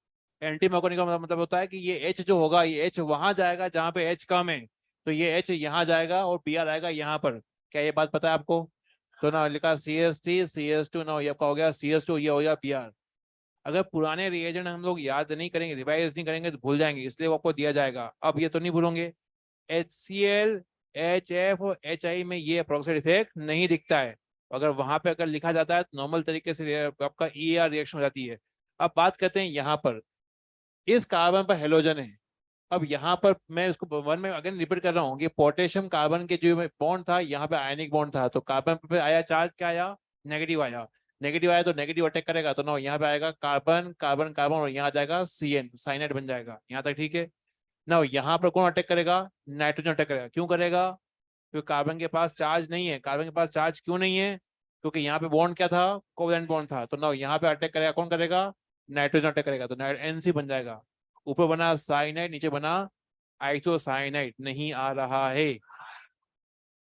एंटी मार्कोनिकोव का मतलब होता है कि ये H जो होगा, ये H वहां जाएगा जहां पे H कम है, तो ये H यहाँ जाएगा और Br आएगा यहाँ पर। क्या ये बात पता है आपको? तो ना लिखा CH3 CH2, ना ये आपका हो गया CH2, ये हो गया Br। अगर पुराने रिएजेंट हम लोग याद नहीं करेंगे, रिवाइज नहीं करेंगे, तो भूल जाएंगे, इसलिए वो आपको दिया जाएगा। अब ये तो नहीं भूलोगे। HCl, HF और HI में ये अप्रोक्साइड इफेक्ट नहीं दिखता है। अगर वहां पे अगर लिखा जाता है तो नॉर्मल तरीके से आपका ER रिएक्शन हो जाती है। अब बात करते हैं यहाँ पर, इस कार्बन पर हेलोजन है। अब यहाँ पर मैं इसको वन में अगेन रिपीट कर रहा हूँ कि पोटेशियम कार्बन के जो बॉन्ड था, यहाँ पे आयनिक बॉन्ड था, तो कार्बन पे आया चार्ज, क्या आया? नेगेटिव आया। नेगेटिव आया तो नेगेटिव अटैक करेगा, तो ना यहाँ पे आएगा कार्बन कार्बन कार्बन, और यहाँ आ जाएगा CN, साइनाइड बन जाएगा। यहाँ तक ठीक है ना? यहाँ पर कौन अटैक करेगा? नाइट्रोजन अटैक करेगा। क्यों करेगा? क्योंकि कार्बन के पास चार्ज नहीं है। कार्बन के पास चार्ज क्यों नहीं है? क्योंकि यहाँ पे बॉन्ड क्या था? कोवेलेंट बॉन्ड था। तो ना यहाँ पे अटैक करेगा, कौन करेगा? नाइट्रोजन अटैक करेगा, तो NC बन जाएगा। ऊपर बना साइनाइड, नीचे बना आइसोसाइनाइड, नहीं आ रहा है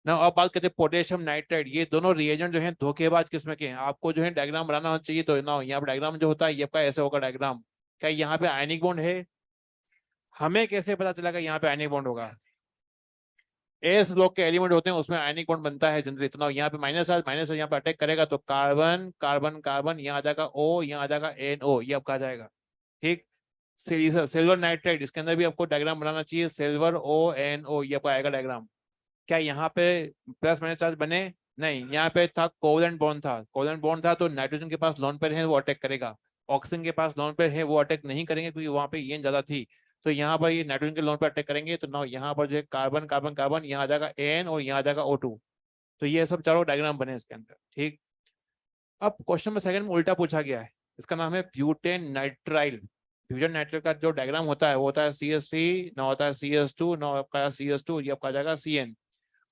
ना? अब बात करते हैं पोटेशियम नाइट्राइड। ये दोनों रिएजेंट जो है धोखेबाज किस्म के हैं। आपको जो है डायग्राम बनाना होना चाहिए, तो ना यहाँ पे डायग्राम जो होता है ये आपका ऐसे होगा डायग्राम। क्या यहाँ पे आयनिक बॉन्ड है? हमें कैसे पता चलेगा यहाँ पे आयनिक बॉन्ड होगा? एस ब्लॉक के एलिमेंट होते हैं, उसमें आयनिक बॉन्ड बनता है जनरली। इतना यहाँ पे माइनस यहाँ पे अटैक करेगा, तो कार्बन कार्बन कार्बन, यहाँ आ जाएगा O, यहाँ आ जाएगा NO, ये आपका आ जाएगा। ठीक। सिल्वर नाइट्राइड, इसके अंदर भी आपको डायग्राम बनाना चाहिए, सिल्वर ONO, ये आपका आएगा डायग्राम। क्या यहाँ पे प्लस माइनस चार्ज बने? नहीं, यहाँ पे था कोवेलेंट बॉन्ड था। कोवेलेंट बॉन्ड था तो नाइट्रोजन के पास लोन पेयर है, वो अटैक करेगा। ऑक्सीजन के पास लोन पेयर है, वो अटैक नहीं करेंगे, क्योंकि वहां पे EN ज्यादा थी। तो यहाँ पर ये नाइट्रोजन के लोन पे अटैक करेंगे, तो ना यहाँ पर जो है कार्बन कार्बन कार्बन, यहाँ आ जाएगा N और यहाँ आ जाएगा O2। तो ये सब चारों डायग्राम बने इसके अंदर। ठीक। अब क्वेश्चन नंबर सेकंड में उल्टा पूछा गया है। इसका नाम है ब्यूटेन नाइट्राइल। ब्यूटेन नाइट्राइल का जो डायग्राम होता है वो होता है CH3, ना होता है CH2, ना आपका CH2, ये आपका आ जाएगा CN।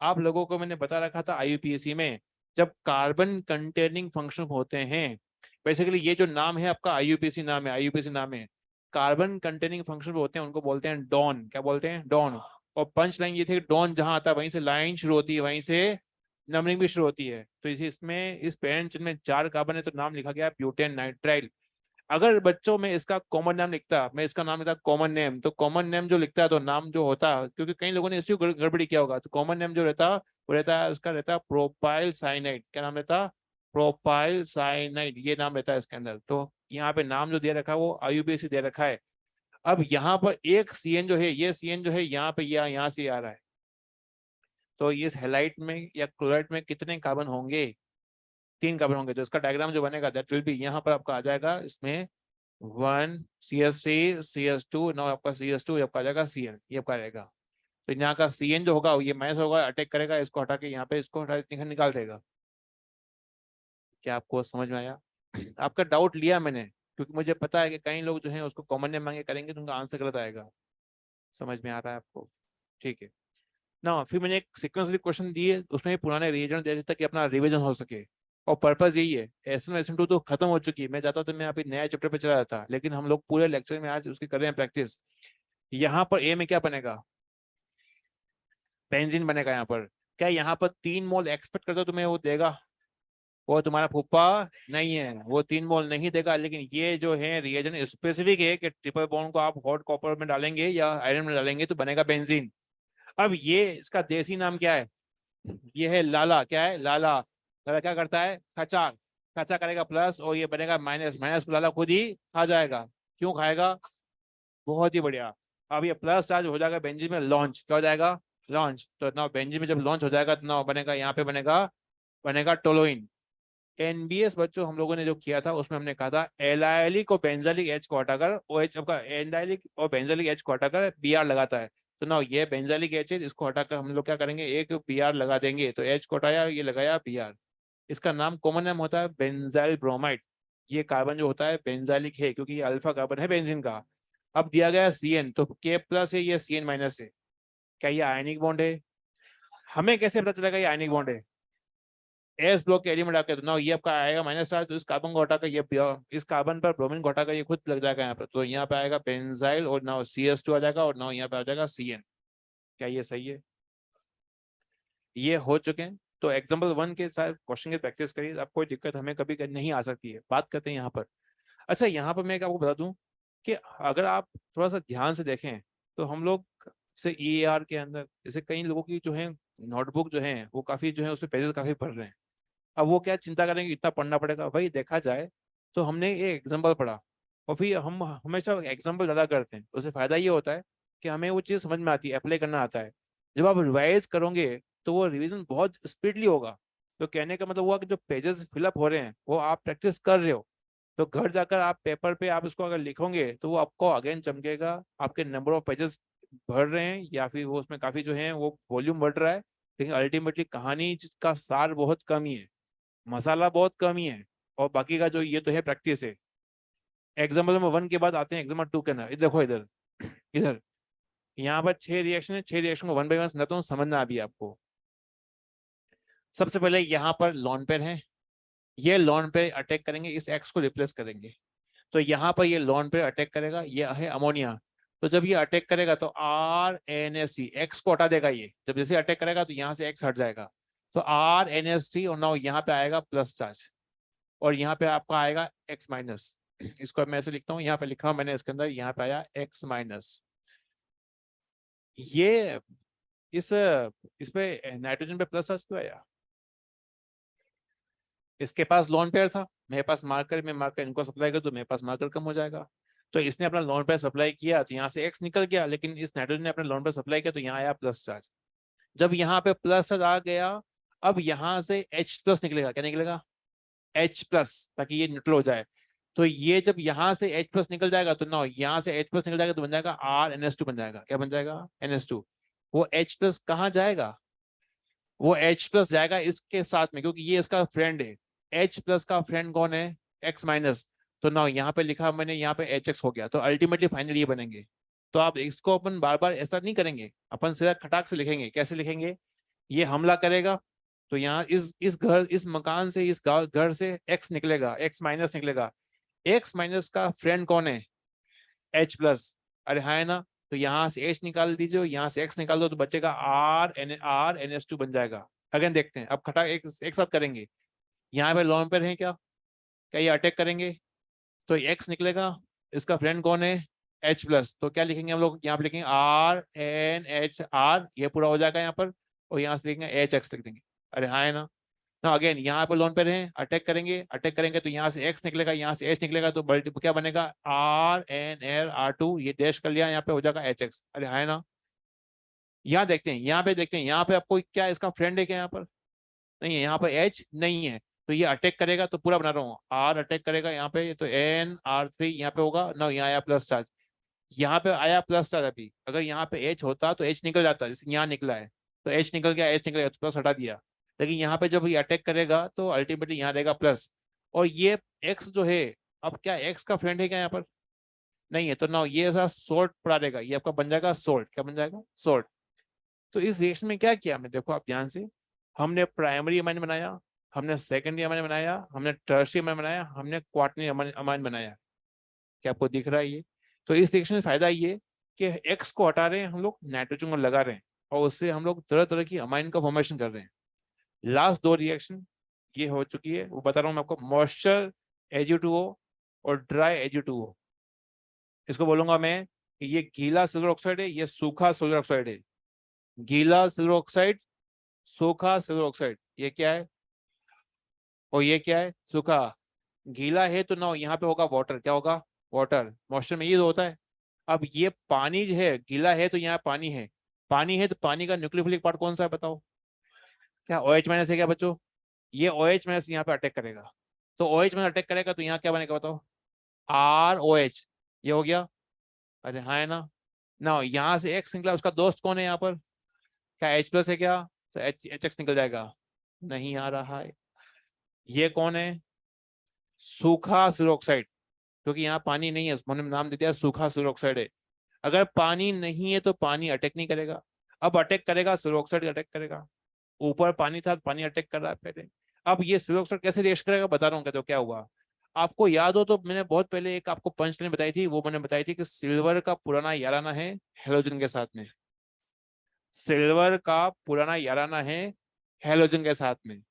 आप लोगों को मैंने बता रखा था IUPAC में, जब कार्बन कंटेनिंग फंक्शन होते हैं, बेसिकली ये जो नाम है आपका IUPAC नाम है, IUPAC नाम है। कार्बन कंटेनिंग फंक्शन होते हैं, उनको बोलते हैं डॉन। क्या बोलते हैं? डॉन। और पंच लाइन ये थे कि डॉन जहां आता है वहीं से लाइन शुरू होती है, वहीं से नंबरिंग भी शुरू होती है। तो इसी इसमें इस पेरेंट चिन्ह में 4 कार्बन है, तो नाम लिखा गया ब्यूटेन नाइट्राइल। अगर बच्चों में इसका कॉमन नाम लिखता, मैं इसका नाम लिखता कॉमन नेम, तो कॉमन नेम जो लिखता है तो नाम जो होता, क्योंकि कई लोगों ने इसी गड़बड़ी किया होगा, तो कॉमन नेम जो रहता वो रहता है, इसका रहता प्रोपाइल साइनाइड। क्या नाम रहता? प्रोपाइल साइनाइड, ये नाम रहता है इसके अंदर। तो यहाँ पे नाम जो दे रखा है वो IUPAC दे रखा है। अब यहाँ पर एक CN जो है, ये CN जो है यहाँ पे यहाँ से आ रहा है, तो इस हेलाइट में या क्लोराइड में कितने कार्बन होंगे? 3 कार्बन होंगे। तो इसका डायग्राम जो बनेगा दैट विल बी, यहाँ पर आपका आ जाएगा इसमें 1 CH3 CH2, ना आपका CH2, आपका आ जाएगा CN, ये आपका रहेगा। तो यहाँ का CN जो होगा ये माइनस होगा, अटैक करेगा, इसको हटा के यहाँ पे इसको हटा निकाल देगा। क्या आपको समझ में आया? आपका डाउट लिया मैंने, क्योंकि मुझे पता है कि कई लोग जो है उसको कॉमन ने मांगे करेंगे तो उनका आंसर गलत आएगा। समझ में आ रहा है आपको? ठीक है ना। फिर मैंने एक सीक्वेंसली क्वेश्चन दिए, उसमें पुराने रिविजन दे देता कि अपना रिविजन हो सके। और पर्पस यही है, SN2 तो खत्म हो चुकी है, मैं चाहता तो मैं अभी नया चैप्टर पे चला जाता, लेकिन हम लोग पूरे लेक्चर में आज उसकी कर रहे हैं प्रैक्टिस। यहाँ पर ए में क्या बनेगा? बेंजीन बनेगा यहाँ पर। क्या यहाँ पर 3 मोल एक्सपेक्ट करते हो तुम्हें वो देगा? वो तुम्हारा फूफा नहीं है, वो 3 मोल नहीं देगा। लेकिन ये जो है रिएजन स्पेसिफिक है कि ट्रिपल बॉन्ड को आप हॉट कॉपर में डालेंगे या आयरन में डालेंगे तो बनेगा बेंजीन। अब ये इसका देसी नाम क्या है? ये है लाला। क्या है? लाला। लाला क्या करता है? खचा। खचा करेगा प्लस और ये बनेगा माइनस। माइनस को लाला खुद ही खा जाएगा। क्यों खाएगा? बहुत ही बढ़िया। अब ये प्लस चार्ज हो जाएगा बेंजीन में, लॉन्च। क्या हो जाएगा? लॉन्च। तो ना बेंजीन में जब लॉन्च हो जाएगा तो ना बनेगा, यहाँ पे बनेगा, बनेगा टोलोइन। NBS बच्चों हम लोगों ने जो किया था उसमें हमने कहा था एलाइलिक और बेंजालिक एच को हटाकर OH, आपका एंडाइलिक और बेंजालिक एच को हटाकर Br लगाता है। तो ना ये बेंजालिक एच है, इसको हटाकर हम लोग क्या करेंगे, एक Br लगा देंगे। तो H को हटाया, ये लगाया Br। इसका नाम कॉमन नाम होता है बेंजाइल ब्रोमाइड। ये कार्बन जो होता है बेंजालिक है क्योंकि ये अल्फा कार्बन है बेंजीन का। अब दिया गया CN, तो K प्लस है, ये CN माइनस है। क्या ये आयनिक बॉन्ड है? हमें कैसे पता चलेगा ये आयनिक बॉन्ड है? एस ब्लॉक के एलिमेंट आके, तो ना ये आपका आएगा माइनस चार्ज, तो इस कार्बन को हटाकर ये इस कार्बन पर ब्रोमीन को हटाकर ये खुद लग जाएगा यहाँ पर। तो यहाँ पे आएगा बेंजाइल और ना CS2 आ जाएगा और ना यहाँ पे आ जाएगा CN। क्या ये सही है? ये हो चुके हैं। तो एग्जाम्पल 1 के साथ क्वेश्चन की प्रैक्टिस करिए, आपको कोई दिक्कत हमें कभी नहीं आ सकती है। बात करते हैं यहाँ पर। अच्छा, यहाँ पर मैं आपको बता दूं कि अगर आप थोड़ा सा ध्यान से देखें तो हम लोग से EAR के अंदर जैसे कई लोगों की जो है नोटबुक जो है वो काफी जो है उसमें पेजेस काफी भर रहे हैं। अब वो क्या चिंता करेंगे इतना पढ़ना पड़ेगा? भाई देखा जाए तो हमने ये एग्जाम्पल पढ़ा और फिर हम हमेशा एग्जाम्पल ज्यादा करते हैं, उससे फायदा ये होता है कि हमें वो चीज़ समझ में आती है, अप्लाई करना आता है। जब आप रिवाइज करोगे तो वो रिवीजन बहुत स्पीडली होगा। तो कहने का मतलब हुआ कि जो पेजेस फिलअप हो रहे हैं वो आप प्रैक्टिस कर रहे हो। तो घर जाकर आप पेपर पे आप इसको अगर लिखोगे तो वो आपको अगेन चमकेगा, आपके नंबर ऑफ पेजेस बढ़ रहे हैं या फिर वो उसमें काफी जो है वो वॉल्यूम बढ़ रहा है। लेकिन अल्टीमेटली कहानी का सार बहुत कम ही है, मसाला बहुत कम ही है। और बाकी का जो ये तो है प्रैक्टिस है। एग्जाम्पल 1 के बाद आते हैं एग्जाम्पल 2 के अंदर। देखो इधर, इधर यहाँ पर 6 रिएक्शन है। 6 रिएक्शन को 1 बाय 1 समझाता हूँ, समझना अभी आपको। सबसे पहले यहाँ पर लॉन पेयर है, ये लॉन पेयर अटैक करेंगे, इस एक्स को रिप्लेस करेंगे। तो यहाँ पर ये लॉन पेयर अटैक करेगा, ये है अमोनिया। तो जब ये अटैक करेगा तो RNSC एक्स को हटा देगा। ये जब जैसे अटैक करेगा तो यहाँ से एक्स हट जाएगा। तो RNST और नाउ यहाँ पे आएगा प्लस चार्ज और यहाँ पे आपका आएगा एक्स माइनस। इसको मैं ऐसे लिखता हूँ, यहाँ पे लिखा हूँ मैंने इसके अंदर, यहाँ पे आया एक्स माइनस। ये इस पे नाइट्रोजन पे प्लस चार्ज क्यों आया? इसके पास लॉन पेयर था, मेरे पास मार्कर, मैं मार्कर इनको सप्लाई कर तो मेरे पास मार्कर कम हो जाएगा। तो इसने अपना लॉन पेयर सप्लाई किया तो यहाँ से एक्स निकल गया, लेकिन इस नाइट्रोजन ने अपना लॉन पेयर सप्लाई किया तो यहाँ आया प्लस चार्ज। जब यहाँ पे प्लस चार्ज आ गया, अब यहाँ से H प्लस निकलेगा। क्या निकलेगा? H प्लस, ताकि ये न्यूट्रल हो जाए। तो ये जब यहाँ से H प्लस निकल जाएगा तो ना यहाँ से H प्लस निकल जाएगा तो बन जाएगा RNS2 बन जाएगा। क्या बन जाएगा? NS2। वो H प्लस कहाँ जाएगा? वो H प्लस जाएगा इसके साथ में, क्योंकि ये इसका फ्रेंड है। H प्लस का फ्रेंड कौन है? X minus. तो ना यहाँ पे लिखा मैंने, यहाँ पे HX हो गया। तो अल्टीमेटली फाइनल ये बनेंगे। तो आप इसको अपन बार बार ऐसा नहीं करेंगे, अपन सीधा खटाक से लिखेंगे। कैसे लिखेंगे? ये हमला करेगा तो यहाँ इस मकान से, इस घर से एक्स निकलेगा, एक्स माइनस निकलेगा। एक्स माइनस का फ्रेंड कौन है? H plus. अरे हाँ, है ना? तो यहाँ से H निकाल दीजिए, यहाँ से X निकाल दो तो बचेगा RNS2 बन जाएगा। अगेन देखते हैं, अब खटा एक साथ करेंगे। यहाँ पे लॉन पेयर है क्या? क्या ये अटैक करेंगे? तो X निकलेगा, इसका फ्रेंड कौन है? H plus. तो क्या लिखेंगे हम लोग? यहाँ पे लिखेंगे RNHR, ये पूरा हो जाएगा यहाँ पर। और यहाँ से लिखेंगे HX लिख देंगे। अरे हाँ, है ना? ना अगेन यहाँ पर लोन पे रहे, अटैक करेंगे, अटैक करेंगे तो यहाँ से एक्स निकलेगा, यहाँ से एच निकलेगा। तो क्या बनेगा? RNR2, ये डैश कर लिया, यहाँ पे हो जाएगा HX। अरे हाँ, है ना? यहाँ देखते हैं, यहाँ पे देखते हैं, यहाँ पे आपको क्या इसका फ्रेंड है क्या? यहाँ पर नहीं है, यहाँ पर H नहीं है। तो ये अटैक करेगा, तो पूरा बना रहा हूँ, R अटैक करेगा यहाँ पे, तो NR3 यहाँ पे होगा ना, यहाँ आया प्लस चार्ज। यहाँ पे आया प्लस था अभी, अगर यहाँ पे एच होता तो एच निकल जाता, जैसे यहाँ निकला है तो एच निकल गया, एच निकल गया तो प्लस हटा दिया। लेकिन यहाँ पे जब ये अटैक करेगा तो अल्टीमेटली यहाँ रहेगा प्लस। और ये एक्स जो है, अब क्या एक्स का फ्रेंड है क्या यहाँ पर? नहीं है, तो ना ये ऐसा सोल्ट पड़ा रहेगा, ये आपका बन जाएगा सोल्ट। क्या बन जाएगा? सोल्ट। तो इस रिएक्शन में क्या किया हमने, देखो आप ध्यान से, हमने प्राइमरी अमाइन बनाया, हमने सेकेंडरी अमाइन बनाया, हमने टर्शियरी अमाइन बनाया, हमने क्वार्टरनरी अमाइन बनाया। क्या आपको दिख रहा है ये? तो इस रिएक्शन में फायदा ये कि एक्स को हटा रहे हैं हम लोग, नाइट्रोजन को लगा रहे हैं, और उससे हम लोग तरह तरह की अमाइन का फॉर्मेशन कर रहे हैं। लास्ट दो रिएक्शन ये हो चुकी है, वो बता रहा हूँ मैं आपको। मॉइस्चर Ag2O और ड्राई Ag2O। इसको बोलूंगा मैं कि ये गीला सिल्वर ऑक्साइड है, ये सूखा सिल्वर ऑक्साइड है। गीला सिल्वर ऑक्साइड, सूखा सिल्वर ऑक्साइड, ये क्या है? और ये क्या है? सूखा। गीला है तो ना यहाँ पे होगा वाटर, क्या होगा? वाटर। मॉइस्चर में ये तो होता है। अब ये पानी जो है, गीला है तो यहाँ पानी है। पानी है तो पानी का न्यूक्लियोफिलिक पार्ट कौन सा है बताओ? क्या OH माइनस है क्या बच्चों? ये OH माइनस यहाँ पे अटैक करेगा। तो OH माइनस अटैक करेगा तो यहाँ क्या बनेगा बताओ? ROH। ये हो गया। अरे हाँ है ना? ना यहाँ से एक्स निकला, उसका दोस्त कौन है यहाँ पर? क्या H प्लस है क्या? तो HX निकल जाएगा। नहीं आ रहा है। ये कौन है? सूखा सिल्वर ऑक्साइड। क्योंकि यहाँ पानी नहीं है, उन्होंने नाम दे दिया सूखा सिल्वर ऑक्साइड है। अगर पानी नहीं है तो पानी अटैक नहीं करेगा। अब अटैक करेगा, सिल्वर ऑक्साइड अटैक करेगा। ऊपर पानी था तो पानी अटैक कर रहा है पहले। अब ये सिल्वर ऑक्साइड कैसे रिएक्ट करेगा बता रहा हूँ। तो क्या हुआ आपको याद हो तो मैंने बहुत पहले एक आपको पंच लाइन बताई थी, वो मैंने बताई थी कि सिल्वर का पुराना याराना है हेलोजन के साथ में। सिल्वर का पुराना याराना है हेलोजन के साथ में।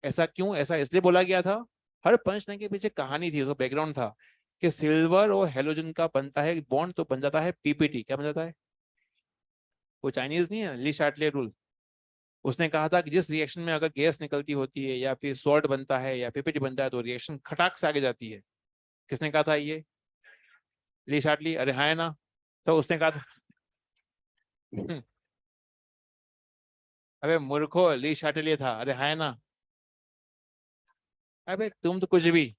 ऐसा क्यों? ऐसा इसलिए बोला गया था, हर पंच लाइन के पीछे कहानी थी, उसका बैकग्राउंड था कि सिल्वर और हेलोजन का बनता है बॉन्ड तो बन जाता है पीपीटी। क्या बन जाता है? वो चाइनीज नहीं है, ली शार्टले रूल। उसने कहा था कि जिस रिएक्शन में अगर गैस निकलती होती है या फिर सॉल्ट बनता है या पीपीटी बनता है तो रिएक्शन खटाक से आगे जाती है। किसने कहा था ये? ली शार्टली। अरे हाँ है ना? तो उसने कहा था अबे मूर्खो, ली शार्टली था। अरे हाँ है ना? अबे तुम तो कुछ भी।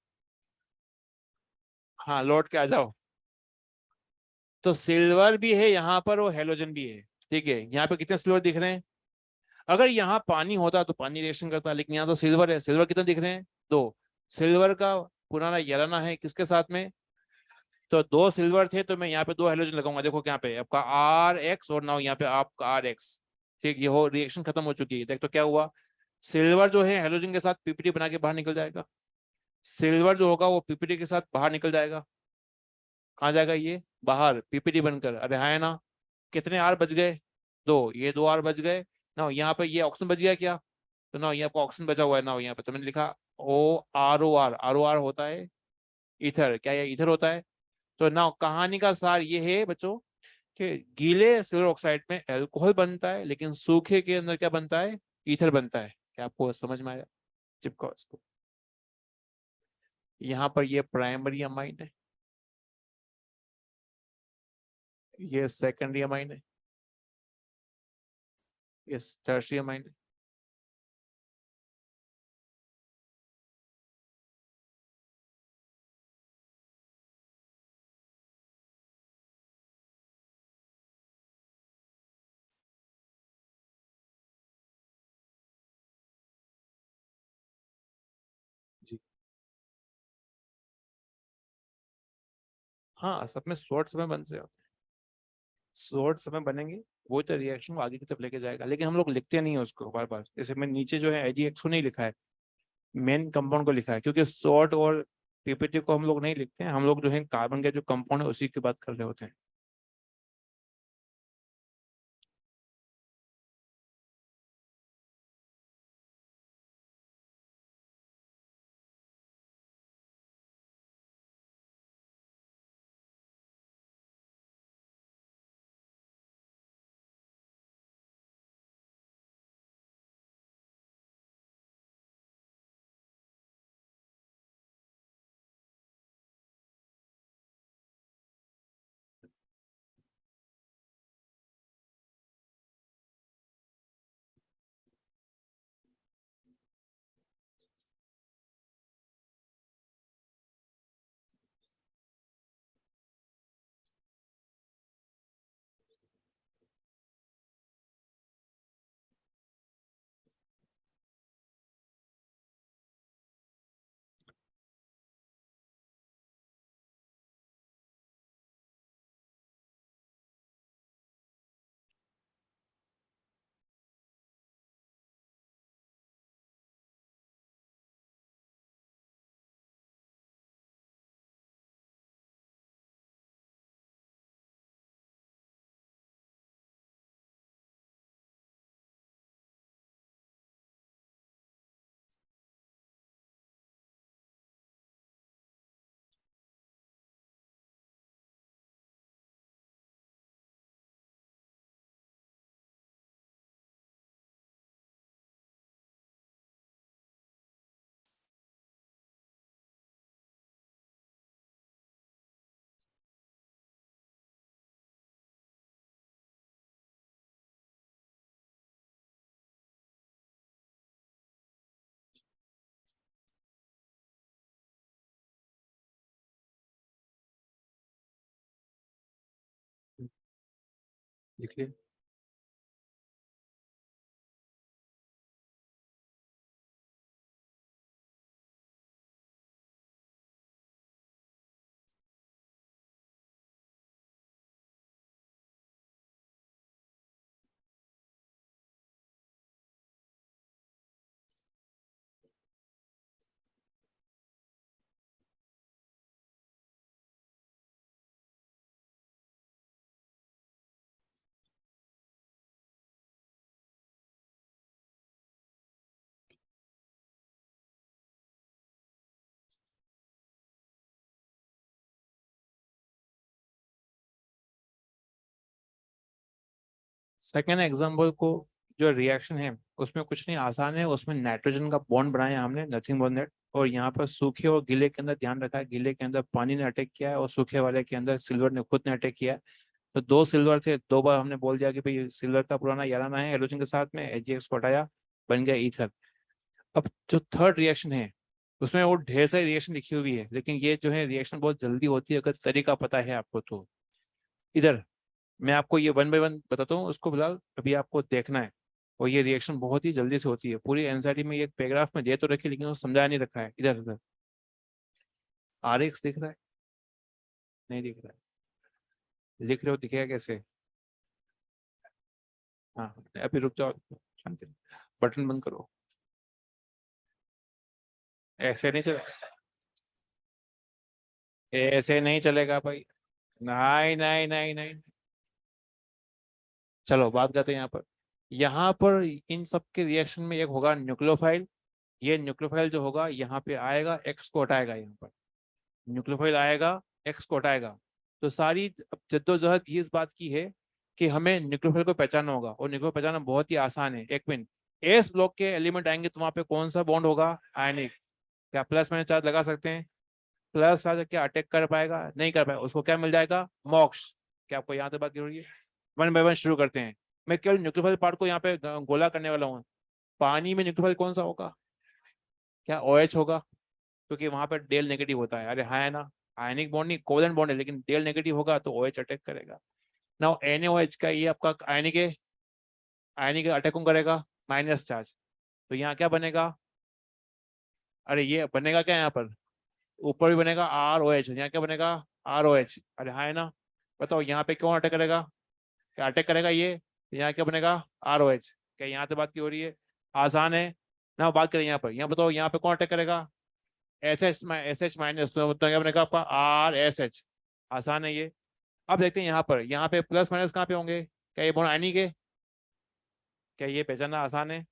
हाँ लौट के आ जाओ। तो सिल्वर भी है यहाँ पर और हेलोजन भी है। ठीक है, यहाँ पे कितने सिल्वर दिख रहे हैं? अगर यहाँ पानी होता तो पानी रिएक्शन करता, लेकिन यहाँ तो सिल्वर है। सिल्वर कितने दिख रहे हैं? दो। सिल्वर का पुराना याराना है किसके साथ में? तो दो सिल्वर थे तो मैं यहाँ पे दो हेलोजन लगाऊंगा। देखो यहाँ पे आपका RX और नाउ यहाँ पे आपका RX। ठीक, ये हो रिएक्शन खत्म हो चुकी है। देख तो क्या हुआ, सिल्वर जो है हेलोजन के साथ पीपीटी बना के बाहर निकल जाएगा। सिल्वर जो होगा वो पीपीटी के साथ बाहर निकल जाएगा। कहाँ जाएगा ये? बाहर, पीपीटी बनकर। अरे हाँ है ना? कितने आर बच गए? दो। ये दो आर बच गए ना, यहाँ पे ये ऑक्सीजन बच गया क्या? तो ना यहाँ पे ऑक्सीजन बचा हुआ है ना, यहाँ पे तो मैंने लिखा OROR। ROR होता है ईथर। क्या ये ईथर होता है? तो ना कहानी का सार ये है बच्चों कि गीले सिल्वर ऑक्साइड में अल्कोहल बनता है, लेकिन सूखे के अंदर क्या बनता है? ईथर बनता है। क्या आपको समझ में आया? चिपकाओ इसको। यहाँ पर ये प्राइमरी अमाइन है, ये सेकेंडरी अमाइन है, ये टर्शियरी अमाइन है। जी हाँ, सब में शॉर्ट समय बन रहे होते हैं। शॉर्ट समय बनेंगे, वो तो रिएक्शन को आगे की तरफ लेके जाएगा, लेकिन हम लोग लिखते नहीं है उसको बार बार। जैसे मैं नीचे जो है AgX को नहीं लिखा है, मेन कंपाउंड को लिखा है, क्योंकि शॉर्ट और पीपीटी को हम लोग नहीं लिखते हैं। हम लोग जो है कार्बन के जो कंपाउंड है उसी की बात कर रहे होते हैं। लिख लिया। सेकेंड एग्जाम्पल को जो रिएक्शन है उसमें कुछ नहीं, आसान है। उसमें नाइट्रोजन का बॉन्ड बनाया हमने, नथिंग बट दैट। और यहाँ पर सूखे और गीले के अंदर ध्यान रखा है, गीले के अंदर पानी ने अटैक किया है और सूखे वाले के अंदर सिल्वर ने खुद ने अटैक किया है। तो दो सिल्वर थे, दो बार हमने बोल दिया कि भाई सिल्वर का पुराना याराना है हाइड्रोजन के साथ में, एच को हटाया, बन गया ईथर। अब जो थर्ड रिएक्शन है उसमें वो ढेर सारी रिएक्शन लिखी हुई है, लेकिन ये जो है रिएक्शन बहुत जल्दी होती है अगर तरीका पता है आपको तो। इधर मैं आपको ये वन बाय वन बताता हूँ, उसको फिलहाल अभी आपको देखना है। और ये रिएक्शन बहुत ही जल्दी से होती है, पूरी एनसीईआरटी में ये पैराग्राफ में दे तो रखी लेकिन वो समझा नहीं रखा है। इधर इधर RX दिख रहा है? नहीं दिख रहा है? लिख रहे हो, दिखेगा कैसे? हाँ, अभी रुक जाओ, शांति। बटन बंद करो। ऐसे नहीं चले, ऐसे नहीं चलेगा भाई। नहीं नहीं नहीं नहीं। चलो बात करते हैं यहाँ पर। यहाँ पर इन सब के रिएक्शन में एक होगा न्यूक्लियोफाइल। ये न्यूक्लियोफाइल जो होगा यहाँ पे आएगा, एक्स को हटाएगा। यहाँ पर न्यूक्लियोफाइल आएगा, एक्स को हटाएगा। तो सारी अब जद्दोजहद ये इस बात की है कि हमें न्यूक्लियोफाइल को पहचानना होगा, और न्यूक्लियोफाइल पहचानना बहुत ही आसान है। एक मिनट, एस ब्लॉक के एलिमेंट आएंगे तो वहां पे कौन सा बॉन्ड होगा? आयनिक। क्या प्लस माइनस चार्ज लगा सकते हैं? प्लस चार्ज क्या अटैक कर पाएगा? नहीं कर पाएगा, उसको क्या मिल जाएगा? मोक्ष। क्या आपको यहाँ तक बात जरूरी है? वन बाय वन शुरू करते हैं। मैं केवल न्यूक्लियोफाइल पार्ट को यहाँ पे गोला करने वाला हूँ। पानी में न्यूक्लियोफाइल कौन सा होगा? क्या OH होगा? क्योंकि वहां पर डेल नेगेटिव होता है। अरे हाँ, है ना? आयनिक बॉन्ड नहीं, कोवेलेंट बॉन्ड है, लेकिन डेल नेगेटिव होगा तो OH अटैक करेगा। नाउ NaOH का ये आपका आयनिक है, आयनिक अटैक कौन करेगा? Minus charge. तो यहाँ क्या बनेगा? अरे ये बनेगा क्या यहाँ पर? ऊपर भी बनेगा ROH, यहाँ क्या बनेगा? ROH। अरे हाँ, है ना? बताओ यहाँ पे क्यों अटैक करेगा? क्या अटैक करेगा ये? यहाँ क्या बनेगा? ROH। क्या यहाँ से बात की हो रही है? आसान है ना? बात करें यहाँ पर, यहाँ बताओ यहाँ पे कौन अटैक करेगा? SH माइनस, तो मतलब क्या बनेगा आपका? RSH। आसान है ये। अब देखते हैं यहाँ पर, यहाँ पे प्लस माइनस कहाँ पे होंगे? क्या ये बॉन्ड आयनिक है? क्या ये पहचानना आसान है?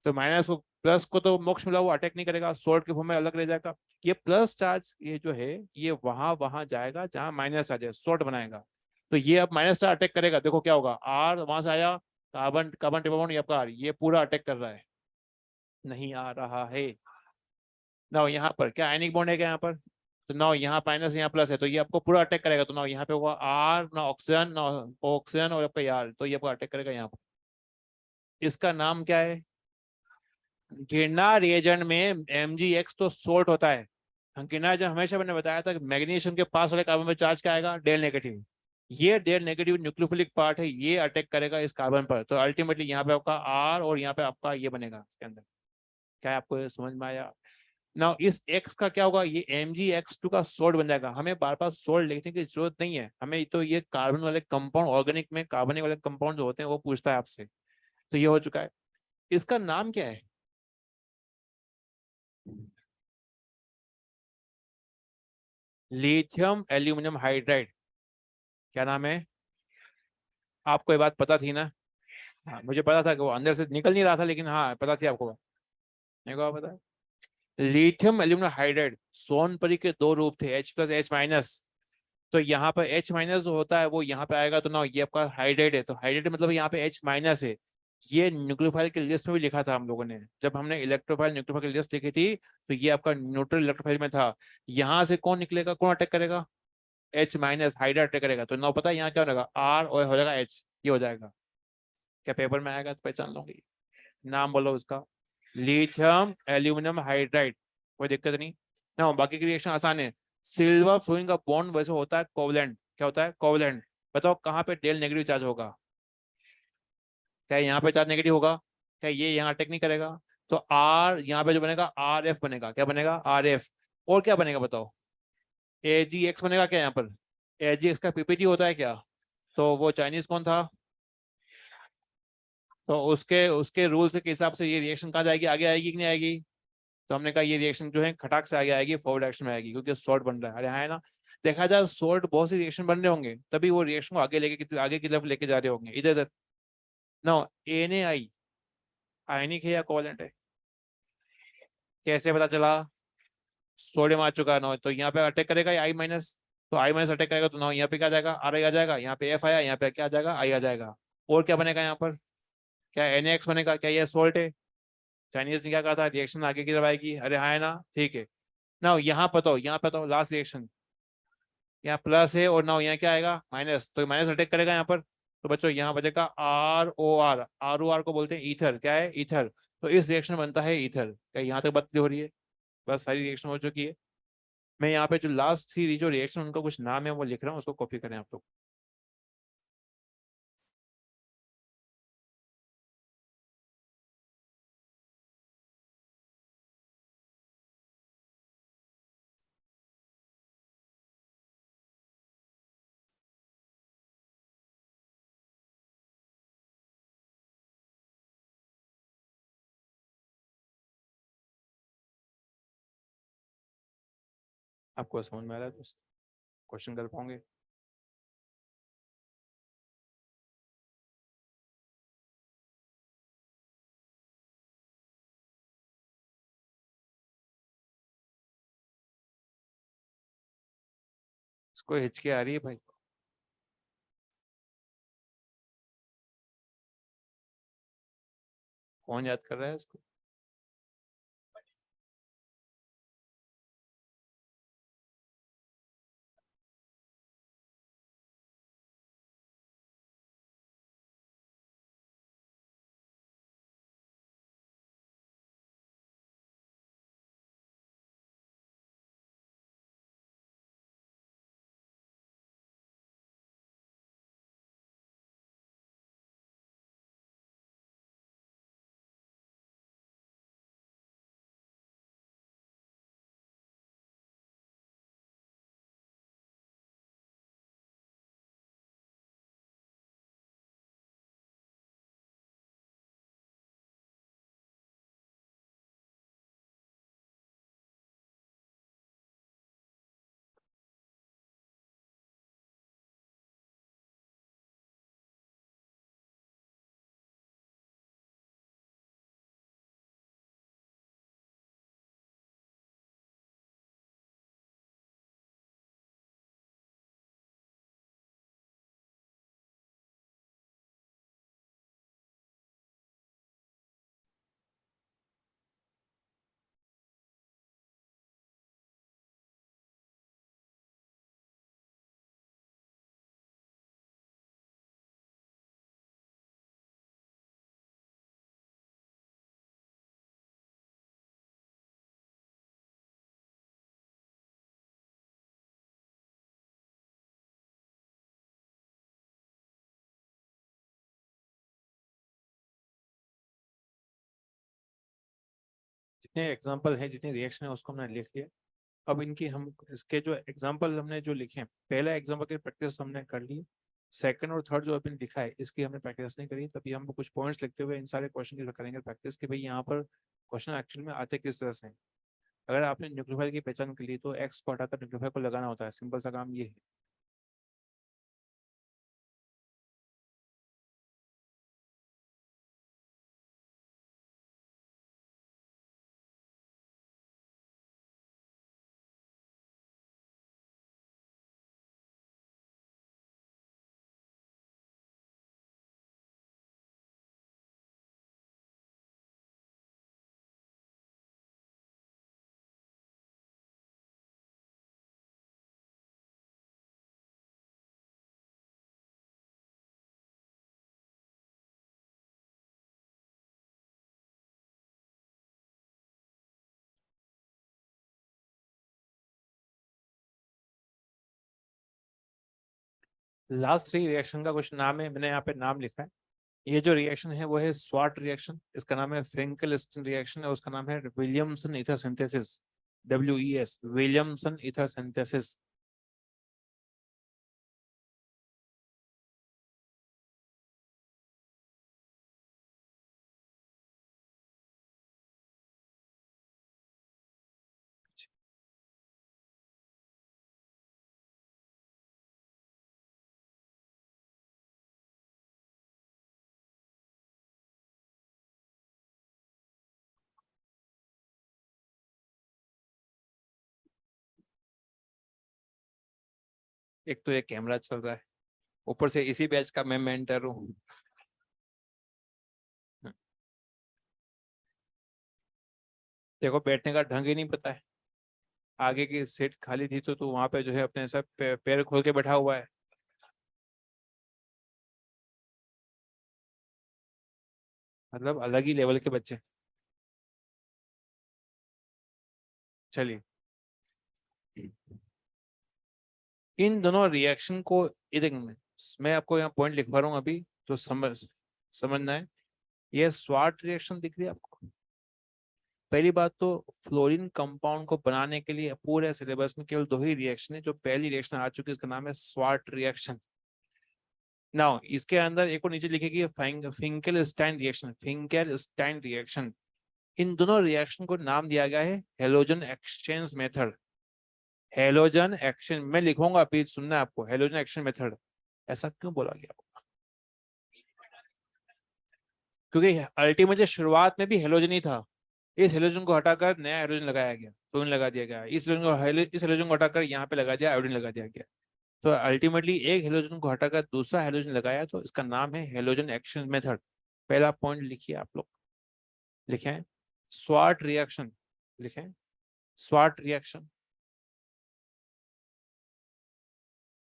तो माइनस को, प्लस को तो मोक्ष मिला, वो अटैक नहीं करेगा, सोल्ट के फॉर्म में अलग रह जाएगा। ये प्लस चार्ज ये जो है ये वहां वहां जाएगा जहां माइनस चार्ज है, सोल्ट बनाएगा। तो ये अब माइनस चार्ज अटैक करेगा, देखो क्या होगा। R वहां से आया, कार्बन कार्बन ट्रिपल बॉन्ड, ये आपका R, ये पूरा अटैक कर रहा है। नहीं आ रहा है ना? यहाँ पर क्या आयनिक बॉन्ड है क्या यहाँ पर? तो ना यहाँ माइनस यहाँ प्लस है, तो ये आपको पूरा अटैक करेगा। तो ना यहाँ पे होगा R, ना ऑक्सीजन, ना ऑक्सीजन, और आपका यार, तो ये आपको अटैक करेगा यहाँ पर। इसका नाम क्या है? गिरना रिएजेंट में MgX तो सोल्ट होता है। गिरना रिएजेंट हमेशा मैंने बताया था कि मैग्नीशियम के पास वाले कार्बन पर चार्ज क्या आएगा? Del negative. ये डेल नेगेटिव न्यूक्लियोफिलिक पार्ट है, ये अटैक करेगा इस कार्बन पर। तो अल्टीमेटली यहाँ पे आपका R और यहाँ पे आपका ये बनेगा इसके अंदर। क्या आपको ये समझ में आया? ना इस X का क्या होगा? ये MgX2 का सोल्ट बन जाएगा। हमें बार बार सोल्ट लिखने की जरूरत नहीं है, हमें तो ये कार्बन वाले कंपाउंड, ऑर्गेनिक में कार्बनिक वाले कंपाउंड जो होते हैं वो पूछता है आपसे। तो ये हो चुका है। इसका नाम क्या है? Lithium aluminium hydride. क्या नाम है? आपको ये बात पता थी ना? हाँ, मुझे पता था कि वो अंदर से निकल नहीं रहा था, लेकिन हाँ पता थी आपको। मेरे को पता है। लिथियम एल्यूमिनियम हाइड्राइड, सोनपरी के दो रूप थे, H+H-। तो यहाँ पर H- जो होता है वो यहाँ पे आएगा, तो ना ये आपका हाइड्राइड है। तो हाइड्राइड मतलब यहाँ पे H- है। ये न्यूक्लियोफाइल की लिस्ट में भी लिखा था हम लोगों ने, जब हमने इलेक्ट्रोफाइल न्यूक्लियोफाइल की लिस्ट लिखी थी। तो ये आपका न्यूट्रल इलेक्ट्रोफाइल में था। यहाँ से कौन निकलेगा, कौन अटैक करेगा? H- हाइड्राइड अटैक करेगा। तो ना पता है यहाँ क्या होगा? R और हो जाएगा H, ये हो जाएगा। क्या पेपर में आएगा तो पहचान लूंगी। नाम बोलो उसका। Lithium aluminium hydride. कोई दिक्कत नहीं ना? बाकी की रिएक्शन आसान है। सिल्वर फ्लोरीन का बॉन्ड वैसे होता है कोवलेंट। क्या होता है? कोवलेंट। बताओ कहाँ पे डेल नेगेटिव चार्ज होगा? क्या यहाँ पे चार्ज नेगेटिव होगा? क्या ये यहाँ अटैक नहीं करेगा? तो आर यहाँ पे जो बनेगा आर एफ बनेगा। क्या बनेगा? R F. और क्या बनेगा बताओ? ए जी एक्स बनेगा क्या यहाँ पर? ए जी एक्स का पीपीटी होता है क्या? तो वो चाइनीज कौन था? तो उसके उसके रूल्स के हिसाब से ये रिएक्शन कहाँ जाएगी? आगे आएगी कि नहीं आएगी? तो हमने कहा ये रिएक्शन जो है खटाक से आगे आएगी, फॉरवर्ड डायरेक्शन में आएगी, क्योंकि सॉल्ट बन रहा है। अरे हाँ, है ना? देखा जाए सॉल्ट बहुत सी रिएक्शन बन रहे होंगे, तभी वो रिएक्शन को आगे लेके आगे की तरफ लेके जा रहे होंगे, इधर इधर। ना ए ने आई आयनिक है या कोवलेंट है? कैसे पता चला? सोडियम आ चुका है ना, तो यहाँ पे अटैक करेगा आई माइनस। तो आई माइनस अटैक करेगा तो ना यहाँ पे क्या आ जाएगा? आर आई आ जाएगा। यहाँ पे एफ आया, यहाँ पे क्या आ जाएगा? आई आ जाएगा। और क्या बनेगा यहाँ पर? क्या NaX बनेगा? क्या ये सोल्ट है? चाइनीज ने क्या कहा था? रिएक्शन आगे की तरफ आएगी। अरे हाँ, है ना? ठीक है। ना यहाँ बताओ, यहाँ बताओ लास्ट रिएक्शन। यहाँ प्लस है और ना यहाँ क्या आएगा? माइनस। तो माइनस अटैक करेगा यहाँ पर। तो बच्चों यहाँ बचेगा ROR। ROR को बोलते हैं ईथर। क्या है? ईथर। तो इस रिएक्शन बनता है ईथर। क्या यहाँ तक बात हो रही है? बस सारी रिएक्शन हो चुकी है। मैं यहाँ पे जो लास्ट थ्री जो रिएक्शन उनका कुछ नाम है वो लिख रहा हूँ, उसको कॉपी करें आप लोग। आपको समझ में आ रहा है दोस्त? क्वेश्चन कर पाओगे? इसको हिचके आ रही है भाई? कौन याद कर रहा है इसको? जितने एग्जाम्पल हैं, जितनी रिएक्शन है, उसको हमने लिख लिया। अब इनकी हम इसके जो एग्जाम्पल हमने जो लिखे हैं, पहला एग्जाम्पल की प्रैक्टिस हमने कर ली। सेकंड और थर्ड जो अपन लिखा है इसकी हमने प्रैक्टिस नहीं करी, तभी हम कुछ पॉइंट्स लिखते हुए इन सारे क्वेश्चन की करेंगे प्रैक्टिस कि भाई यहाँ पर क्वेश्चन एक्चुअल में आते किस तरह से हैं। अगर आपने न्यूक्लियोफाइल की पहचान कर ली तो एक्स को हटाकर न्यूक्लियोफाइल को लगाना होता है, सिंपल सा काम ये है। लास्ट थ्री रिएक्शन का कुछ नाम है, मैंने यहाँ पे नाम लिखा है। ये जो रिएक्शन है वो है स्वाट रिएक्शन, इसका नाम है फ्रेंकल-स्टीन रिएक्शन और उसका नाम है Williamson ether synthesis, WES, Williamson ether synthesis. एक तो ये कैमरा चल रहा है, ऊपर से इसी बैच का मैं मेंटर हूँ। देखो बैठने का ढंग ही नहीं पता है, आगे की सीट खाली थी तो वहां पे जो है अपने सब पैर खोल के बैठा हुआ है। मतलब अलग ही लेवल के बच्चे। चलिए, इन दोनों रिएक्शन को, ये देखेंगे, मैं आपको यहाँ पॉइंट लिखवा रहा हूँ अभी, तो समझना है। ये स्वाट रिएक्शन दिख रही है आपको? पहली बात तो फ्लोरीन कंपाउंड को बनाने के लिए पूरे सिलेबस में केवल दो ही रिएक्शन है, जो पहली रिएक्शन आ चुकी है इसका नाम है स्वाट रिएक्शन। नाउ इसके अंदर एक और नीचे लिखेगी फिंकेल स्टाइन रिएक्शन, फिंकेल स्टाइन रिएक्शन। इन दोनों रिएक्शन को नाम दिया गया है halogen exchange method. Halogen action मैं लिखूंगा, अभी सुनना है आपको, हेलोजन एक्शन मेथड। ऐसा क्यों बोला गया? क्योंकि अल्टीमेटली शुरुआत में भी हेलोजन ही था, इस हेलोजन को हटाकर नया हेलोजन लगाया गया, फ्लोरीन लगा दिया गया, इस हेलोजन को हटाकर यहाँ पे लगा दिया, आयोडीन लगा दिया गया। तो अल्टीमेटली एक हेलोजन को हटाकर दूसरा हेलोजन लगाया, तो इसका नाम है हेलोजन एक्शन मेथड। पहला पॉइंट लिखिए आप लोग, लिखें स्वाट रिएक्शन, लिखें Swarts reaction,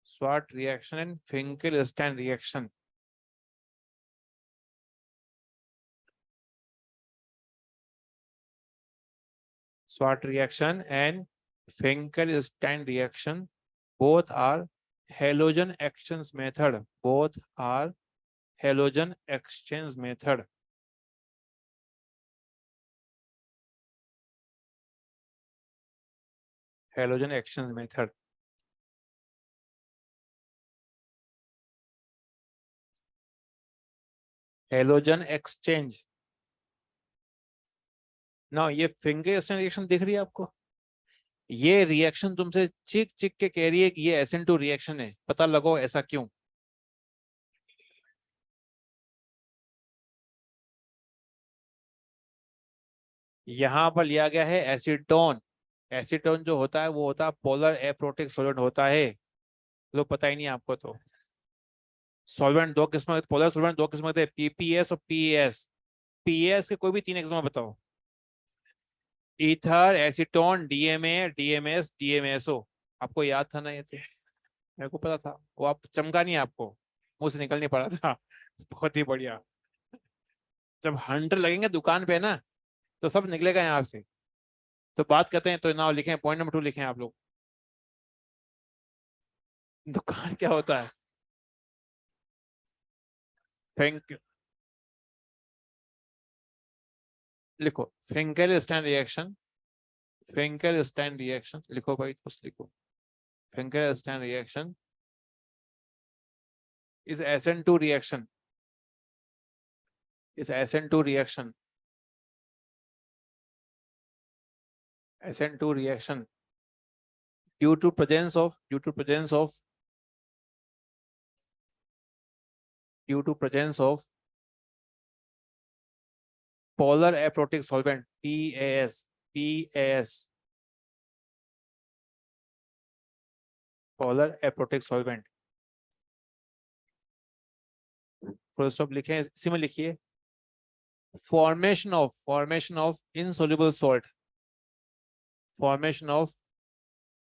Swarts reaction and Finkelstein reaction. SWOT reaction and Finkelstein reaction, both are halogen exchange method. Both are halogen exchange method. Halogen exchange method. Halogen exchange. Now ये Finkelstein reaction दिख रही है आपको? ये reaction तुमसे चिक चिक के कह रही है कि ये SN2 रिएक्शन है, पता लगाओ ऐसा क्यों। यहां पर लिया गया है एसीटोन। एसीटोन जो होता है वो होता है पोलर एप्रोटिक सॉल्वेंट होता है, लो पता ही नहीं आपको तो। सॉल्वेंट दो किस्म के, पोलर सॉल्वेंट दो किस्म के, PPS और PES। PES के कोई भी तीन एग्जाम बताओ। Ether, acetone, DMA, DMS, DMSO। आपको याद था ना ये तो? मेरे को पता था, वो आप चमका नहीं आपको, मुंह से निकल नहीं पड़ा था। बहुत ही बढ़िया। जब हंटर लगेंगे दुकान पे ना, तो सब निकलेगा यहाँ से। तो बात करते हैं, तो नाउ लिखें, पॉइंट नंबर 2 लिखें आप लोग। दुकान क्या होता है? थैंक, लिखो Finkelstein reaction, Finkelstein reaction लिखो भाई, कुछ लिखो। Finkelstein reaction is SN2 reaction, is SN2 reaction, SN2 reaction due to presence of, due to presence of, due to presence of polar aprotic solvent, PAS, PAS, polar aprotic solvent। Full stop लिखें, इसी में लिखिए formation of insoluble salt, formation of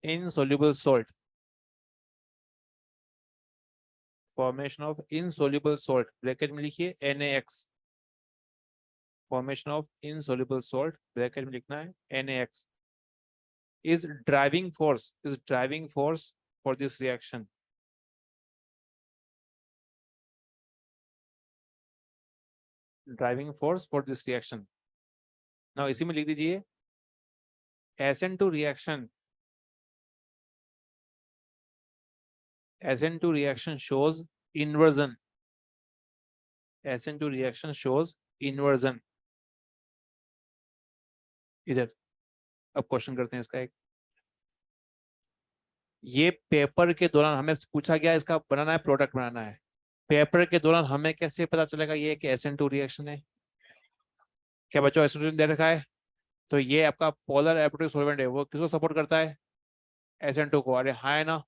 insoluble salt, formation of insoluble salt, bracket में लिखिए NaX, formation of insoluble salt, bracket में लिखना है NaX, is driving force, is driving force for this reaction। Driving force for this reaction. Now इसी में लिख दीजिए SN2 reaction, SN2 reaction shows inversion, SN2 reaction shows inversion। इधर अब question करते हैं इसका एक। ये पेपर के दौरान हमें पूछा गया, इसका बनाना है, प्रोडक्ट बनाना है। पेपर के दौरान हमें कैसे पता चलेगा ये कि SN2 रिएक्शन है? क्या बच्चों SN2 दे रखा है, तो ये आपका पोलर एरोमेटिक सॉल्वेंट है, वो किसको सपोर्ट करता है? SN2 को। अरे हाँ है ना,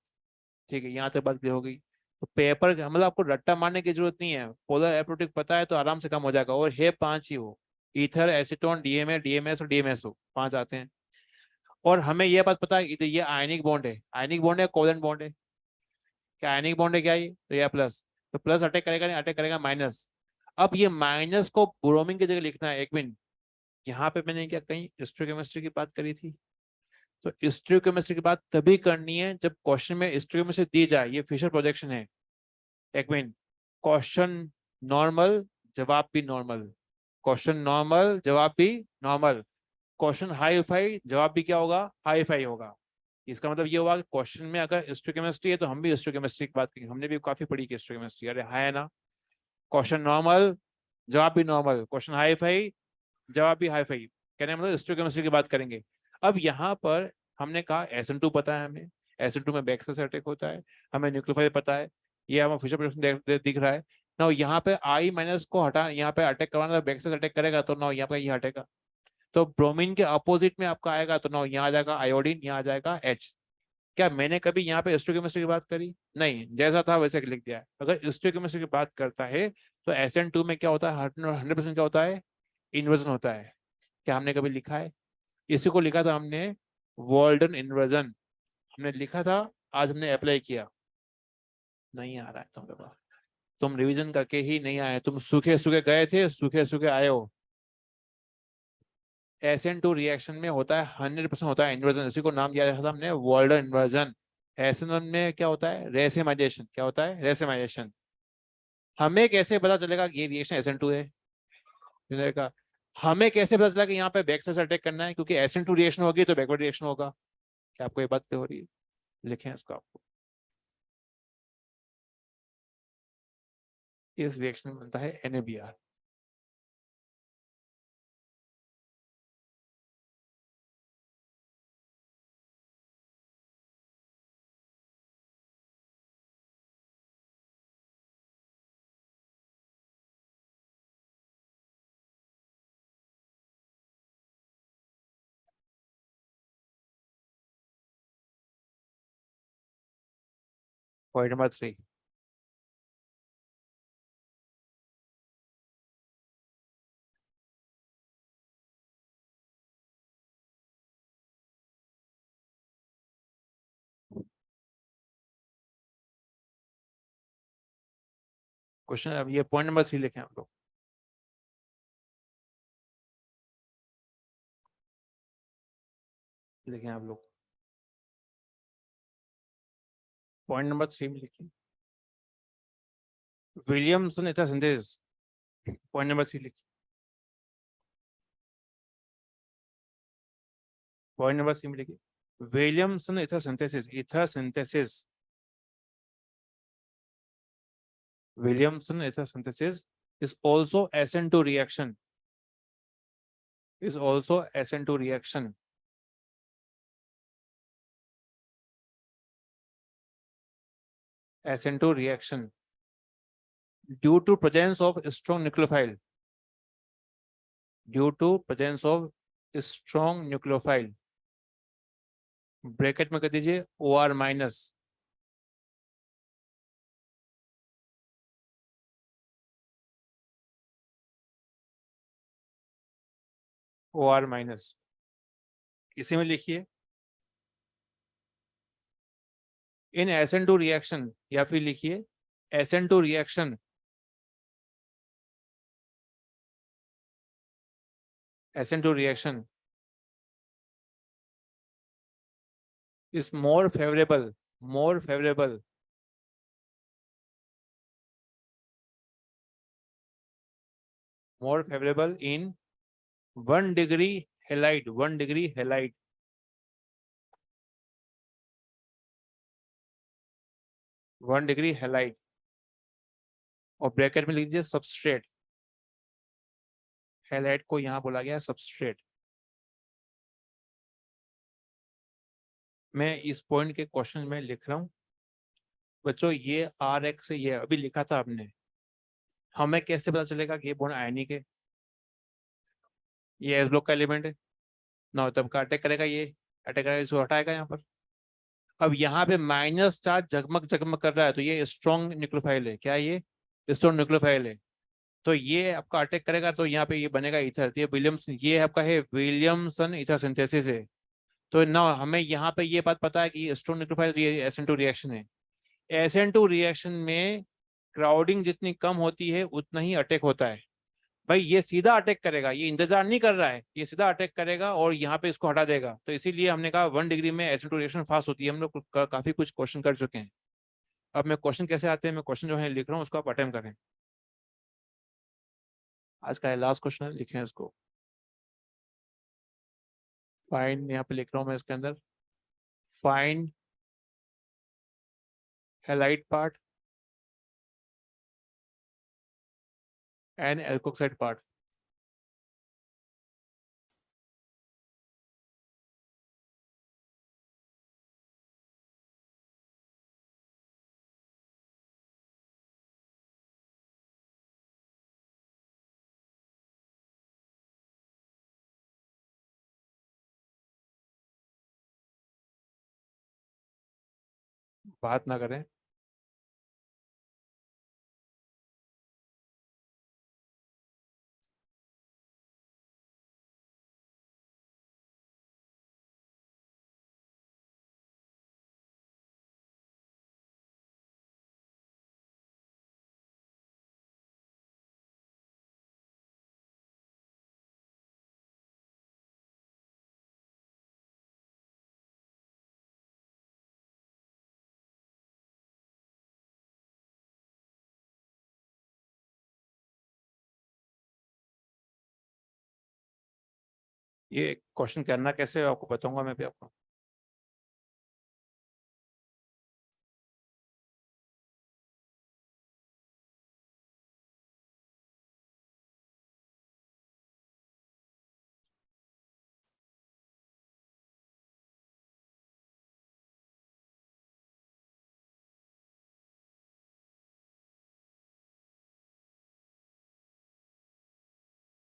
ठीक है, यहाँ तक बात क्लियर हो गई। तो पेपर मतलब आपको रट्टा मारने की जरूरत नहीं है, पोलर एरोमेटिक पता है तो आराम से कम हो जाएगा। और है 5 ही वो, ईथर, एसीटोन, डीएमए, डीएमएस और डीएमएसओ, 5 आते हैं। और हमें यह बात पता है ये आयनिक बॉन्ड है, आयनिक बॉन्ड है, कोवेलेंट बॉन्ड है? क्या आयनिक बॉन्ड है क्या ये? तो यह प्लस, तो प्लस अटैक करेगा, नहीं अटैक करेगा माइनस। अब ये माइनस को ब्रोमीन की जगह लिखना है। एक मिनट, यहाँ पे मैंने क्या कहीं स्टोइकोमेट्री की बात करी थी? तो स्टोइकोमेट्री की बात तभी करनी है जब क्वेश्चन में स्टोइकोमेट्री दी जाए। ये फिशर प्रोजेक्शन है। एक मिनट, क्वेश्चन नॉर्मल, जवाब भी नॉर्मल, क्वेश्चन नॉर्मल, जवाब भी नॉर्मल, क्वेश्चन हाई फाई, जवाब भी क्या होगा? हाई फाई होगा। इसका मतलब ये हुआ कि क्वेश्चन में अगर स्टोइकोमेट्री है तो हम भी स्टोइकोमेट्री की बात करेंगे। हमने भी काफी पढ़ी की स्टोइकोमेट्री, अरे है ना। क्वेश्चन नॉर्मल, जवाब भी नॉर्मल, क्वेश्चन हाई फाई, जवाब भी हाई फाई, कहने का मतलब स्टोइकोमेट्री की बात करेंगे। अब यहाँ पर हमने कहा SN2 पता है हमें, SN2 में बैक से अटैक होता है, हमें न्यूक्लियोफाइल पता है, ये हमें फिशर प्रोडक्शन दिख रहा है ना। यहाँ पे I माइनस को हटा, यहाँ पे अटैक करवाना, बैक से अटैक करेगा तो ना यहाँ पे ये हटेगा। तो ब्रोमीन के अपोजिट में आपका आएगा तो ना यहाँ आ जाएगा आयोडीन, यहाँ आ जाएगा H। क्या मैंने कभी यहाँ पे स्टोइकोमेट्री की बात करी? नहीं, जैसा था वैसे लिख दिया है। अगर स्टोइकोमेट्री की बात करता है तो SN2 में क्या होता है? 100% क्या होता है? इन्वर्जन होता है। क्या हमने कभी लिखा है? इसी को लिखा था हमने, वॉल्डन इन्वर्जन हमने लिखा था, आज हमने अप्लाई किया। नहीं आ रहा है तुम लोग, तुम रिवीजन करके ही नहीं आए, तुम सूखे सूखे गए थे, सूखे सूखे आए हो। SN2 रिएक्शन में होता है 100% होता है इन्वर्जन, इसी को नाम दिया था हमने वॉल्डन इन्वर्जन। SN1 में क्या होता है? रेसिमाइजेशन। क्या होता है? रेसिमाइजेशन। हमें कैसे पता चलेगा कि ये रिएक्शन SN2 है? का हमें कैसे पता चला कि यहाँ पे बैक से अटैक करना है? क्योंकि SN2 रिएक्शन होगी तो बैकवर्ड रिएक्शन होगा। क्या आपको ये बात हो रही है? लिखें इसको आपको। इस रिएक्शन में बनता है NaBr। Point number 3, question. अब ये पॉइंट नंबर 3 लिखें आप लोग। लिखें आप लोग, पॉइंट नंबर 3 में लिखिए विलियमसन एथर सिंथेसिस। पॉइंट नंबर 3 लिखिए, पॉइंट नंबर 3 में लिखिए Williamson ether synthesis. Ether synthesis, Williamson ether synthesis is also SN2 reaction, is also SN2 reaction, SN2 reaction due to presence of strong nucleophile, due to presence of strong nucleophile। Bracket में कर दीजिए OR minus, OR minus, इसी में लिखिए इन SN2 reaction, या फिर लिखिए SN2 reaction, SN2 reaction is more favorable, more favorable, more favorable in 1 degree halide, 1 degree halide. One degree halide और ब्रैकेट में लिख दीजिए सबस्ट्रेट। हेलाइड को यहां बोला गया सबस्ट्रेट। मैं इस पॉइंट के क्वेश्चन में लिख रहा हूं बच्चों, ये आर एक्स से ये अभी लिखा था आपने, हमें कैसे पता चलेगा कि ये बॉन्ड आयनिक है? ये एस ब्लॉक का एलिमेंट है ना, तब का अटैक करेगा, ये अटैक करेगा, इसको हटाएगा यहाँ पर। अब यहाँ पे माइनस चार्ज जगमग जगमग कर रहा है, तो ये स्ट्रॉन्ग न्यूक्लियोफाइल है। क्या ये स्ट्रॉन्ग न्यूक्लियोफाइल है? तो ये आपका अटैक करेगा, तो यहाँ पे ये बनेगा ईथर। ये विलियम्सन, ये आपका है विलियमसन ईथर सिंथेसिस है। तो ना हमें यहाँ पे ये बात पता है कि स्ट्रॉन्ग न्यूक्लियोफाइल SN2 रिएक्शन है। SN2 रिएक्शन में क्राउडिंग जितनी कम होती है उतना ही अटैक होता है। भाई ये सीधा अटैक करेगा, ये इंतजार नहीं कर रहा है, ये सीधा अटैक करेगा और यहाँ पे इसको हटा देगा। तो इसीलिए हमने कहा 1 डिग्री में SN2 रिएक्शन फास्ट होती है। हम लोग काफी कुछ क्वेश्चन कर चुके हैं। अब मैं क्वेश्चन कैसे आते हैं, मैं क्वेश्चन जो है लिख रहा हूँ, उसको आप अटेम्प्ट करें। आज का लास्ट क्वेश्चन है, लिखें इसको। फाइंड, यहाँ पे लिख रहा हूँ मैं इसके अंदर, find halide part and alkoxide part. बात ना करें। ये क्वेश्चन करना कैसे है आपको बताऊंगा मैं भी आपको।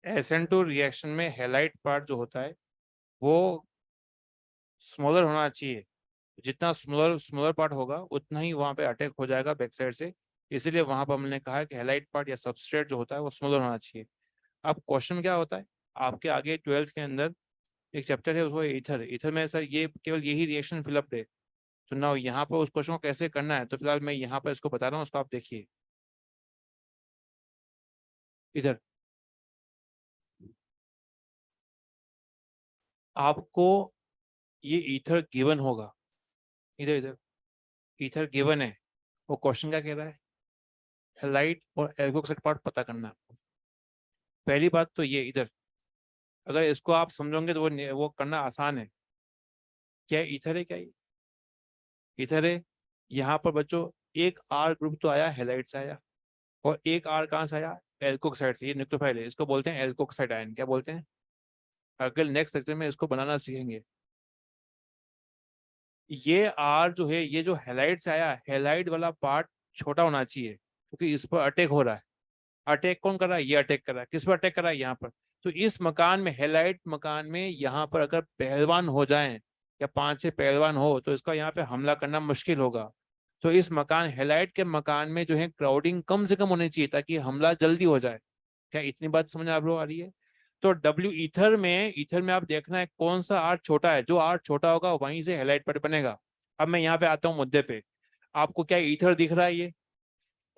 SN2 रिएक्शन में हैलाइड पार्ट जो होता है वो स्मॉलर होना चाहिए। जितना स्मॉलर स्मॉलर पार्ट होगा उतना ही वहां पे अटैक हो जाएगा बैक साइड से। इसीलिए वहां पर हमने कहा है कि हैलाइड पार्ट या सबस्ट्रेट जो होता है वो स्मॉलर होना चाहिए। अब क्वेश्चन क्या होता है, आपके आगे 12th के अंदर एक चैप्टर है उसको ईथर। ईथर में सर ये केवल यही रिएक्शन फिलअप है। तो ना यहाँ पर उस क्वेश्चन को कैसे करना है, तो फिलहाल मैं यहाँ पर इसको बता रहा हूँ, उसको आप देखिए इधर। आपको ये ईथर गिवन होगा, इधर इधर ईथर गिवन है। वो क्वेश्चन क्या कह रहा है, हैलाइड और एल्कोक्साइड पार्ट पता करना है। पहली बात तो ये इधर, अगर इसको आप समझोगे तो वो करना आसान है। क्या ईथर है, क्या ये ईथर है? यहाँ पर बच्चों एक आर ग्रुप तो आया हैलाइड से आया, और एक आर कहाँ से आया, एल्कोक्साइड से। ये न्यूक्लियोफाइल है, इसको बोलते हैं एल्कोक्साइड आयन। क्या बोलते हैं? अगले नेक्स्ट लेक्चर में इसको बनाना सीखेंगे। ये आर जो है, ये जो हैलाइड से आया, हैलाइड वाला पार्ट छोटा होना चाहिए क्योंकि इस पर अटैक हो रहा है। अटैक कौन कर रहा है, ये अटैक कर रहा है। किस पर अटैक कर रहा है, यहाँ पर। तो इस मकान में, हैलाइड मकान में यहाँ पर अगर पहलवान हो जाएं या 5-6 पहलवान हो तो इसका यहाँ पे हमला करना मुश्किल होगा। तो इस मकान, हैलाइड के मकान में जो है क्राउडिंग कम से कम होनी चाहिए ताकि हमला जल्दी हो जाए। क्या इतनी बात समझ आप लोग आ रही है? तो डब्ल्यू ईथर में आप देखना है कौन सा आर छोटा है। जो आर छोटा होगा वहीं से हैलाइड पर बनेगा। अब मैं यहाँ पे आता हूँ मुद्दे पे। आपको क्या ईथर दिख रहा है? ये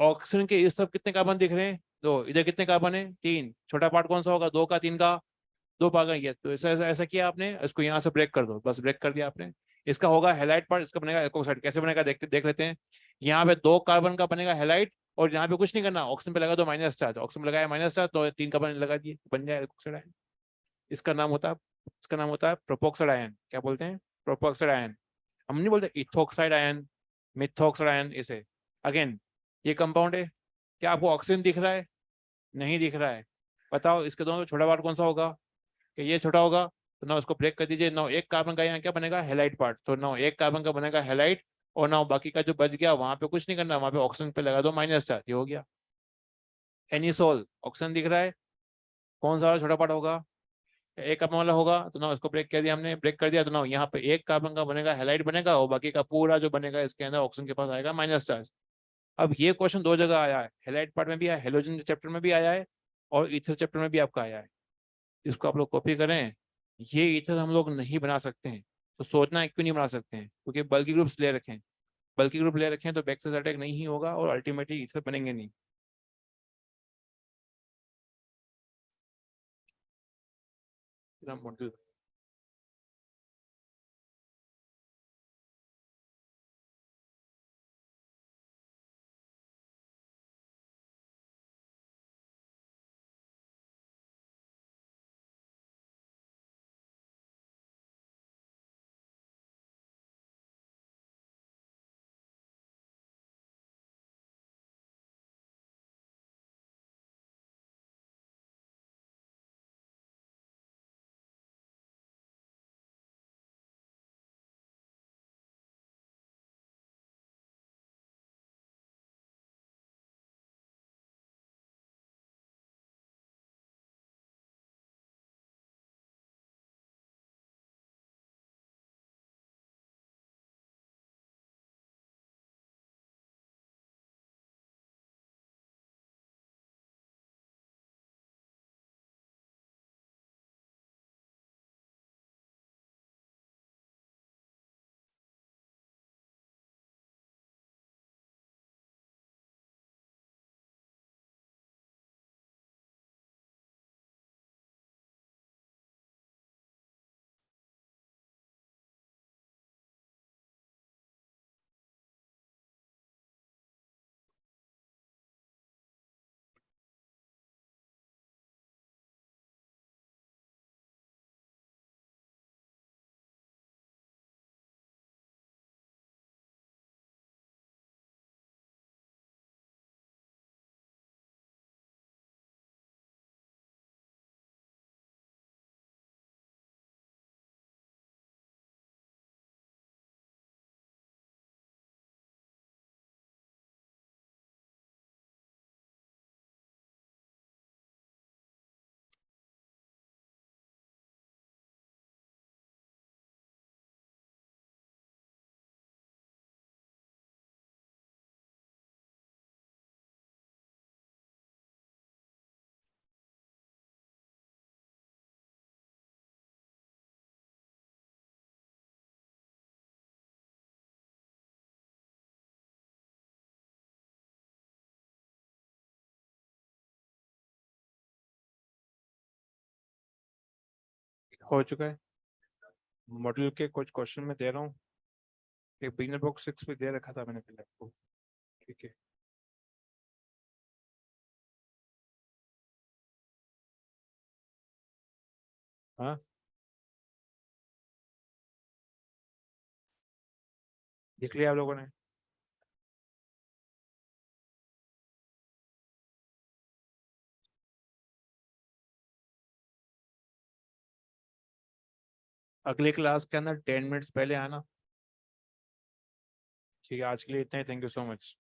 ऑक्सीजन के इस तरफ कितने कार्बन दिख रहे हैं? 2। इधर कितने कार्बन है? 3। छोटा पार्ट कौन सा होगा? 2 का, 3 का? 2 पार्ट है। तो ऐसा किया आपने, इसको यहाँ से ब्रेक कर दो, बस ब्रेक कर दिया आपने। इसका होगा हैलाइड पार्ट, इसका बनेगा एल्कोक्साइड। कैसे बनेगा देख लेते हैं। यहाँ पे 2 कार्बन का बनेगा हैलाइड और यहाँ पे कुछ नहीं करना, ऑक्सीजन पे लगा दो माइनस चार्ज, ऑक्सीजन पे लगाया माइनस चार्ज तो 3 कार्बन लगा दिए, बन जाए ऑक्साइड आयन। इसका नाम होता है प्रोपोक्साइड आयन। क्या बोलते हैं? प्रोपोक्साइड आयन। हम नहीं बोलते इथोक्साइड आयन, मिथोक्साइड आयन इसे। अगेन ये कंपाउंड है, क्या आपको ऑक्सीजन दिख रहा है? नहीं दिख रहा है। बताओ इसके दोनों में छोटा पार्ट कौन सा होगा? कि ये छोटा होगा, तो ना उसको ब्रेक कर दीजिए, ना एक कार्बन का यहाँ क्या बनेगा, हेलाइट पार्ट, तो ना एक कार्बन का बनेगा हेलाइट, और ना बाकी का जो बच गया वहां पे कुछ नहीं करना, वहां पे ऑक्सीजन पे लगा दो माइनस चार्ज, ये हो गया एनिसोल। ऑक्सीजन दिख रहा है, कौन सा वाला छोटा पार्ट होगा? एक कार्बन वाला होगा, तो ना उसको ब्रेक कर दिया हमने, ब्रेक कर दिया तो ना यहाँ पे एक कार्बन का बनेगा हेलाइट बनेगा, और बाकी का पूरा जो बनेगा इसके अंदर ऑक्सीजन के पास आएगा माइनस चार्ज। अब ये क्वेश्चन दो जगह आया है, हेलाइट पार्ट में भी आया, हेलोजन चैप्टर में भी आया है, और ईथर चैप्टर में भी आपका आया है। इसको आप लोग कॉपी करें। ये ईथर हम लोग नहीं बना सकते हैं, तो सोचना है क्यों नहीं बना सकते हैं, क्योंकि बल्कि ग्रुप्स ले रखे हैं। बल्कि ग्रुप ले रखे हैं तो बैक्सेस अटैक नहीं ही होगा, और अल्टीमेटली ईथर बनेंगे नहीं। मॉड्यूल हो चुका है। मॉड्यूल के कुछ क्वेश्चन में दे रहा हूँ, एक बिगिनर बॉक्स 6 पे दे रखा था मैंने पहले आपको। ठीक है। हाँ, देख लिया आप लोगों ने? अगले क्लास के अंदर 10 मिनट्स पहले आना। ठीक है, आज के लिए इतना ही। Thank you so much.